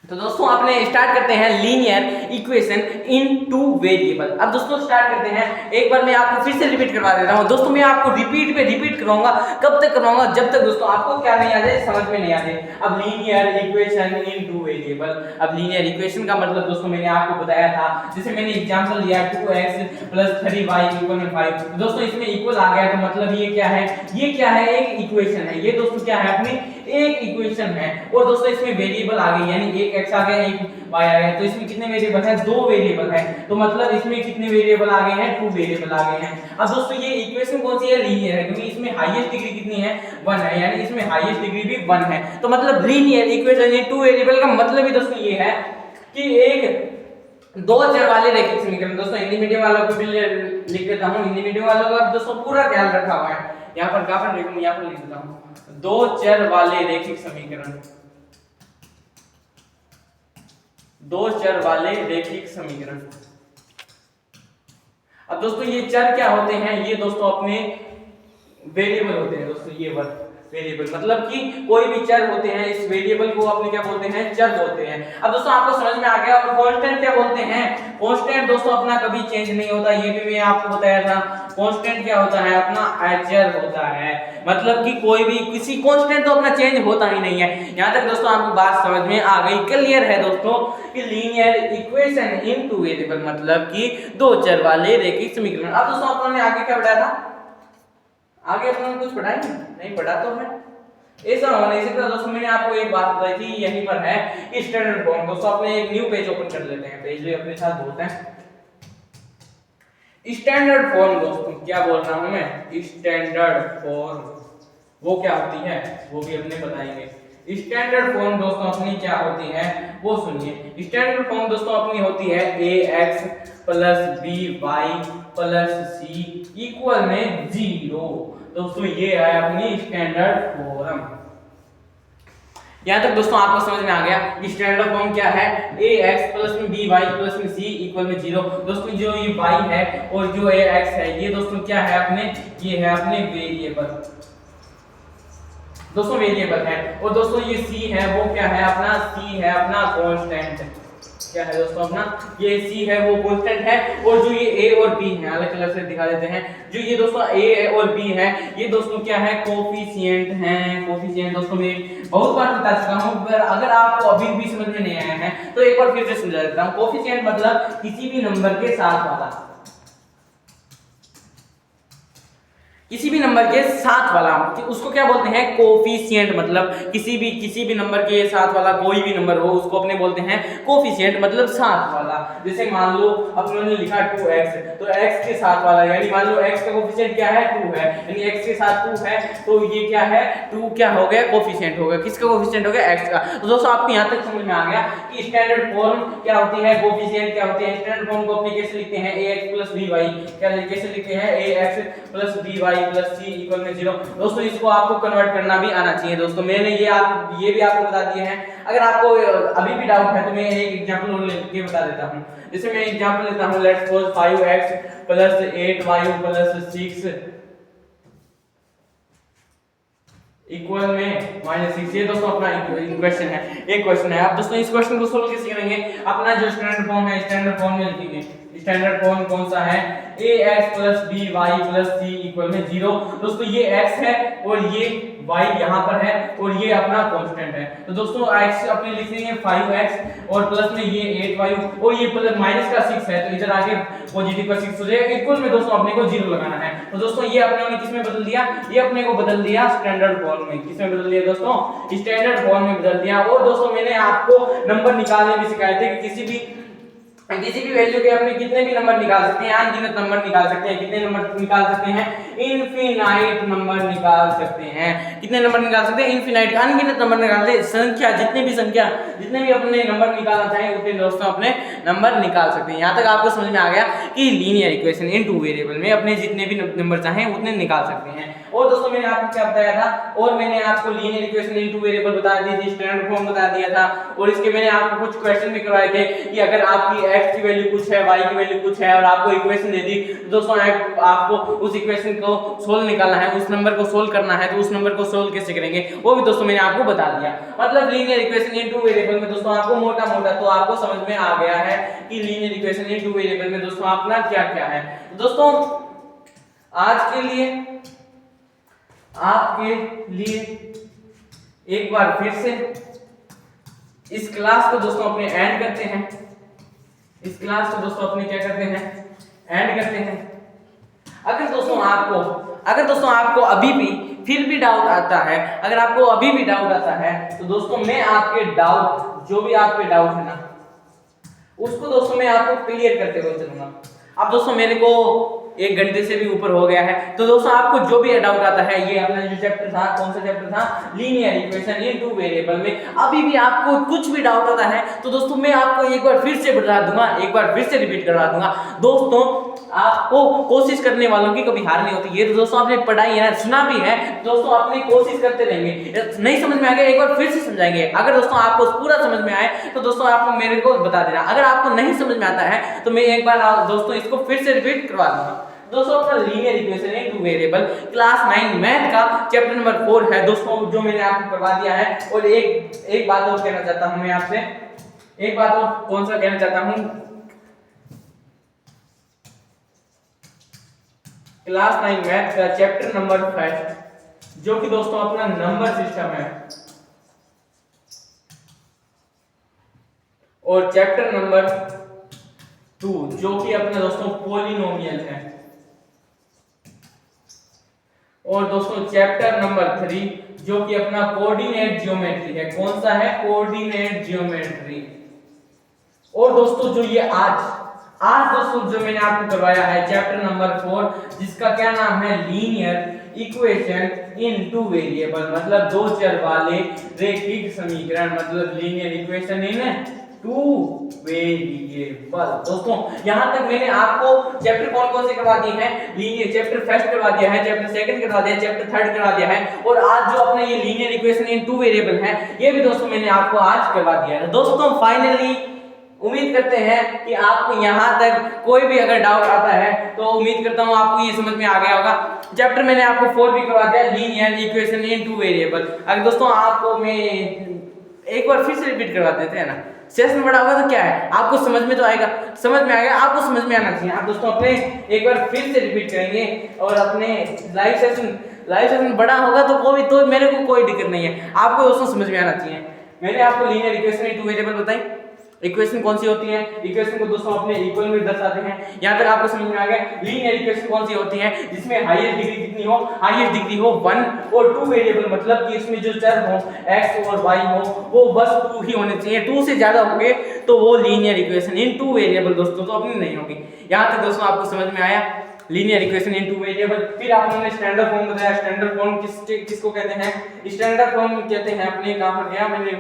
[SPEAKER 1] तो दोस्तों अपने स्टार्ट करते हैं linear equation in two variable. अब दोस्तों स्टार्ट करते हैं। एक बार मैं आपको फिर से रिपीट करवा देता हूं। दोस्तों मैं आपको रिपीट करवाऊंगा। कब तक करवाऊंगा जब तक दोस्तों आपको क्या नहीं आ जाए समझ में नहीं आ जाए। अब linear equation in two variable. अब लीनियर इक्वेशन का मतलब दोस्तों मैंने आपको बताया था जैसे मैंने एग्जांपल दिया 2x + 3y = 5। दोस्तों इसमें इक्वल आ गया तो मतलब ये क्या है एक इक्वेशन है। ये दोस्तों क्या है अपनी एक इक्वेशन है। और दोस्तों इसमें वेरिएबल आ गए यानी एक x आ गया एक y आ गया। तो इसमें कितने वेरिएबल हैं 2 वेरिएबल हैं। तो मतलब इसमें कितने वेरिएबल आ गए हैं 2 वेरिएबल आ गए हैं। अब दोस्तों ये इक्वेशन कौन सी है लीनियर है क्योंकि इसमें हाईएस्ट डिग्री कितनी है 1 है यानी इसमें हाईएस्ट डिग्री भी 1 है। तो मतलब linear equation in two variable का मतलब ही दोस्तों ये है कि एक 2 चर वाले रैखिक समीकरण। दोस्तों हिंदी मीडियम वालों को भी लिख देता हूं। हिंदी मीडियम वालों का दोस्तों पूरा ख्याल रखा हुआ है। यहां पर कहां पर देखो यहां पर लिख देता हूं 2 चर वाले रैखिक समीकरण। 2 चर वाले रैखिक समीकरण। अब दोस्तों ये चर क्या होते हैं ये दोस्तों अपने वेरिएबल होते हैं। दोस्तों ये वर्ग वेरिएबल मतलब कि कोई भी चर होते हैं, इस वेरिएबल को अपने क्या बोलते हैं, चर बोलते हैं। अब दोस्तों आपको समझ में आ गया। और कांस्टेंट क्या बोलते हैं, कांस्टेंट दोस्तों अपना कभी चेंज नहीं होता, ये भी मैं आपको बताया था। कांस्टेंट क्या होता है, अपना अचर होता है, मतलब कि कोई भी किसी कांस्टेंट तो अपना चेंज होता ही नहीं है। यहां तक दोस्तों आपको बात समझ में आ गई, क्लियर है दोस्तों कि linear equation in two variable मतलब कि दो चर वाले रैखिक समीकरण। अब दोस्तों अपने आगे क्या पढ़ा था, आगे अपने कुछ पढ़ा ही नहीं पढ़ा तो है ऐसा होने से। दोस्तों मैंने आपको एक बात बताई थी, यहीं पर है स्टैंडर्ड फॉर्म। दोस्तों अपने एक न्यू पेज ओपन कर लेते हैं, पेज भी अपने साथ बोलते हैं स्टैंडर्ड फॉर्म। दोस्तों क्या बोल रहा हूं मैं, स्टैंडर्ड फॉर्म वो क्या होती है वो भी अपने बताएंगे। स्टैंडर्ड फॉर्म दोस्तों अपनी क्या होती है वो सुनिए। स्टैंडर्ड फॉर्म दोस्तों अपनी होती है ax plus by plus c equal में 0। दोस्तों ये है अपनी स्टैंडर्ड फॉर्म। यहां तक दोस्तों आपको समझ में आ गया स्टैंडर्ड फॉर्म क्या है, ax प्लस में by प्लस में c इक्वल में 0। दोस्तों जो ये y है और जो ax है ये दोस्तों क्या है अपने, ये है अपने वेरिएबल, दोस्तों वेरिएबल है। और दोस्तों ये c है वो क्या है अपना, c है अपना कांस्टेंट। क्या है दोस्तों अपना, ये c है वो कांस्टेंट है। और जो ये a और b है अलग अलग से दिखा देते हैं, जो ये दोस्तों a और b है ये दोस्तों क्या है, कोफिशिएंट हैं। कोफिशिएंट दोस्तों मैं बहुत बार बता चुका हूं, पर अगर आपको अभी भी समझ में नहीं आया है तो एक बार फिर से समझा देता हूं। कोफिशिएंट मतलब किसी भी नंबर के साथ वाला, किसी भी नंबर के साथ वाला, उसको क्या बोलते हैं, कोफिशिएंट। मतलब किसी भी नंबर के साथ वाला कोई भी नंबर हो उसको अपने बोलते हैं कोफिशिएंट, मतलब साथ वाला। जैसे मान लो अपने ने लिखा 2x, तो x के साथ वाला, यानी मान लो x का कोफिशिएंट क्या है 2 है, यानी x के साथ 2 है तो ये क्या है 2 क्या हो गया, कोफिशिएंट हो गया। किसका कोफिशिएंट हो गया, x का। तो दोस्तों आपको यहां तक समझ में आ गया कि स्टैंडर्ड फॉर्म क्या होती है, कोफिशिएंट क्या होती है। स्टैंडर्ड फॉर्म को अपने कैसे लिखते हैं, ax by, क्या कैसे लिखते हैं, ax by plus c equal में 0। दोस्तों इसको आपको कन्वर्ट करना भी आना चाहिए। दोस्तों मैंने ये भी आपको बता दिए हैं। अगर आपको अभी भी डाउट है तो मैं एक एग्जांपल और लेके बता देता हूं। जैसे मैं एग्जांपल लेता हूं, let's suppose 5x plus 8y plus 6 equal में -6। ये दोस्तों अपना क्वेश्चन है, एक क्वेश्चन है। अब दोस्तों इस क्वेश्चन को सोल्व कैसे करेंगे, अपना जो स्टैंडर्ड फॉर्म है स्टैंडर्ड फॉर्म में लिखेंगे। स्टैंडर्ड फॉर्म कौन सा है, ax plus by plus c equal में 0। दोस्तों ये x है और ये y यहाँ पर है और ये अपना कांस्टेंट है। तो दोस्तों x अपने लिख लेंगे 5x और प्लस में ये 8y और ये प्लस माइनस का 6 है तो इधर आके पॉजिटिव का 6 हो जाएगा। इक्वल में दोस्तों अपने को 0 लगाना है। तो दोस्तों ये अपने किस में बदल दिया, ये अपने को बदल दिया स्टैंडर्ड फॉर्म में। किस में बदल दिया दोस्तों, स्टैंडर्ड फॉर्म में बदल दिया। और दोस्तों मैंने आपको नंबर निकालने भी सिखाए थे कि किसी भी वैल्यू के अपने कितने भी नंबर निकाल सकते हैं, अनगिनत नंबर निकाल सकते हैं। कितने नंबर निकाल सकते हैं, इनफिनाइट नंबर निकाल सकते हैं। कितने नंबर निकाल सकते हैं, इनफिनाइट, अनगिनत नंबर निकाल सकते हैं। संख्या जितने भी अपने नंबर निकालना चाहें उतने दोस्तों अपने नंबर निकाल सकते हैं। यहाँ तक आपको समझ में आ गया कि linear equation in two variable में अपने जितने भी नंबर चाहें उतने निकाल सकते हैं। और दोस्तों मैंने आपको क्या बताया था, और मैंने आपको linear equation in two variable बता दी थी, स्टैंडर्ड फॉर्म बता दिया था। और इसके मैंने आपको कुछ क्वेश्चन भी करवाए थे कि अगर आपकी x की वैल्यू कुछ है, y की वैल्यू कुछ है और आपको इक्वेशन दे दी, तो दोस्तों आपको उस इक्वेशन को सोल्व निकालना है, उस नंबर को सोल्व करना है। तो उस नंबर को सोल्व कैसे करेंगे वो भी दोस्तों मैंने आपको बता दिया। मतलब linear equation in two variable में दोस्तों आपको मोटा तो आपको समझ में आ गया है कि linear equation in two variable में दोस्तों अपना क्या क्या है। दोस्तों आज के लिए आपके लिए एक बार फिर से इस क्लास को दोस्तों अपने एंड करते हैं। इस क्लास को दोस्तों अपने क्या करते हैं, एंड करते हैं। अगर दोस्तों आपको अभी भी फिर भी डाउट आता है, अगर आपको अभी भी डाउट आता है तो दोस्तों मैं आपके डाउट, जो भी आपके डाउट है ना, उसको दोस्तों मैं आपको क्लियर करते हुए चलूंगा। अब दोस्तों मेरे को 1 घंटे से भी ऊपर हो गया है, तो दोस्तों आपको जो भी डाउट आता है, ये अपना जो चैप्टर था, कौन सा चैप्टर था, linear equation in two variable में, अभी भी आपको कुछ भी डाउट आता है तो दोस्तों मैं आपको एक बार फिर से बता दूंगा, एक बार फिर से रिपीट करवा दूंगा। दोस्तों आपको कोशिश करने वालों की कभी हार नहीं होती। ये तो दोस्तों आपने पढ़ाई है, सुना भी है, दोस्तों अपनी कोशिश करते रहेंगे। नहीं समझ में आ गया एक बार फिर से समझाएंगे। अगर दोस्तों आपको पूरा समझ में आए तो दोस्तों आप मेरे को बता देना। अगर आपको नहीं समझ में आता है तो मैं एक बार दोस्तों इसको फिर से रिपीट करवा दूंगा। दोस्तों अपना linear equation in two variable class 9 math का चैप्टर नंबर 4 है दोस्तों, जो मैंने आपको करवा दिया है। और एक बात और कहना चाहता हूं मैं आपसे, एक बात और कौन सा कहना चाहता हूं, क्लास 9 मैथ का चैप्टर नंबर 5 जो कि दोस्तों अपना नंबर सिस्टम है, और चैप्टर नंबर 2 जो कि अपना दोस्तों पॉलिनोमियल है, और दोस्तों चैप्टर नंबर 3 जो कि अपना कोऑर्डिनेट ज्योमेट्री है। कौन सा है? Coordinate geometry. और दोस्तों जो ये आज दोस्तों जो मैंने आपको करवाया है चैप्टर नंबर 4 जिसका क्या नाम है? Linear equation in two variable, मतलब दो चर वाले रैखिक समीकरण, मतलब linear equation in two variable. दोस्तों यहां तक मैंने आपको चैप्टर कौन से करवा दिए हैं? लीनियर चैप्टर फर्स्ट करवा दिया है, चैप्टर सेकंड करवा दिया है, चैप्टर थर्ड करवा दिया है, और आज जो अपना ये linear equation in two variable है ये भी दोस्तों मैंने आपको आज करवा दिया है। दोस्तों फाइनली उम्मीद करते हैं कि आपको यहां तक कोई भी अगर डाउट आता है तो उम्मीद करता हूं आपको ये समझ में आ गया होगा। चैप्टर मैंने आपको 4 भी करवा दिया, linear equation in two variable. अगर दोस्तों आपको मैं एक बार फिर से रिपीट करवा देते हैं ना, सेशन बड़ा होगा तो क्या है, आपको समझ में तो आएगा, समझ में आएगा, आपको समझ में आना चाहिए। आप दोस्तों अपने एक बार फिर से रिपीट करेंगे, और अपने लाइव सेशन बड़ा होगा तो मेरे को कोई दिक्कत नहीं है, आपको दोस्तों समझ में आना चाहिए। मैंने आपको linear equation in two variable बताई, इक्वेशन कौन सी होती है, इक्वेशन को दोस्तों अपने इक्वल में दर्शाते हैं। यहां तक आपको समझ में आ गया। लीनियर इक्वेशन कौन सी होती है? जिसमें हाईएस्ट डिग्री कितनी हो? हाईएस्ट डिग्री हो 1 और 2 वेरिएबल, मतलब कि इसमें जो चर हो x और y हो वो बस 2 ही होने चाहिए। 2 से ज्यादा होंगे तो वो linear equation in two variable दोस्तों तो अपनी नहीं होगी। यहां तक दोस्तों आपको समझ में आया linear equation in two variable. फिर आपने स्टैंडर्ड फॉर्म बताया। स्टैंडर्ड फॉर्म किसको कहते हैं? स्टैंडर्ड फॉर्म कहते हैं अपने, कहां पर गया मैंने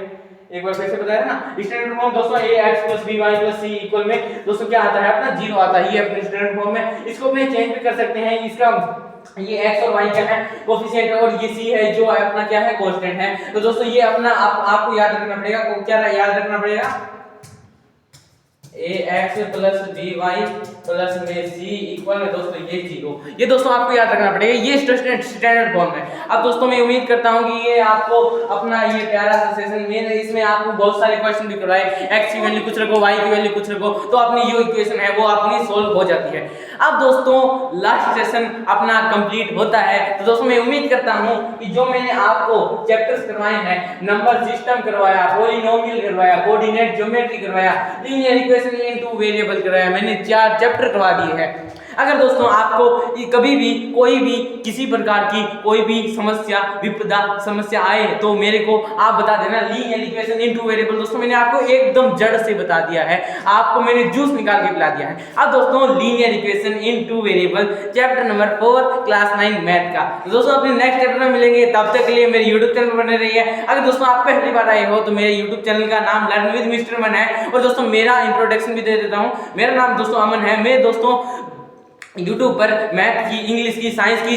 [SPEAKER 1] एक बार फिर से बताया ना, स्टैंडर्ड फॉर्म दोस्तों ax + by + c इक्वल में दोस्तों क्या आता है? अपना 0 आता है। ये अपने स्टैंडर्ड फॉर्म में, इसको अपने चेंज भी कर सकते हैं। इसका ये x और y क्या है? कोएफिशिएंट है, और ये c है जो अपना क्या है? कांस्टेंट है। तो दोस्तों ये अपना आपको याद रखना पड़ेगा। क्या याद रखना पड़ेगा? ax + by + में c इक्वल में दोस्तों ये 0। ये दोस्तों आपको याद रखना पड़ेगा, ये स्टैंडर्ड फॉर्म है। अब दोस्तों मैं उम्मीद करता हूं कि ये आपको अपना ये प्यारा सा सेशन में इसमें आपको बहुत सारे क्वेश्चन भी करवाए, x की वैल्यू कुछ रखो, y की वैल्यू कुछ रखो, तो अपनी जो इक्वेशन है वो अपनी सोल्व हो जाती है। अब दोस्तों लास्ट सेशन अपना कंप्लीट होता है। तो दोस्तों मैं उम्मीद करता हूं कि जो मैंने आपको चैप्टर्स करवाए हैं, नंबर सिस्टम करवाया, पॉलिनोमियल करवाया, कोऑर्डिनेट ज्योमेट्री करवाया, linear equation in two variable करवाया, मैंने 4 चैप्टर करवा दिए हैं। अगर दोस्तों आपको कभी भी कोई भी किसी प्रकार की कोई भी समस्या आए तो मेरे को आप बता देना। Linear equation in two variable दोस्तों मैंने आपको एकदम जड़ से बता दिया है, आपको मैंने जूस निकाल के पिला दिया है। अब दोस्तों linear equation in two variable chapter number 4 class 9 math का। तो दोस्तों अपने नेक्स्ट चैप्टर में मिलेंगे, तब तक के लिए मेरे YouTube चैनल पर बने रहिए। अगर दोस्तों आप पहली बार आए हो तो मेरे YouTube चैनल का नाम लर्न विद मिस्टर अमन है। और दोस्तों मेरा इंट्रोडक्शन भी दे देता हूं, मेरा नाम दोस्तों अमन है। मैं दोस्तों YouTube पर मैथ की, इंग्लिश की, साइंस की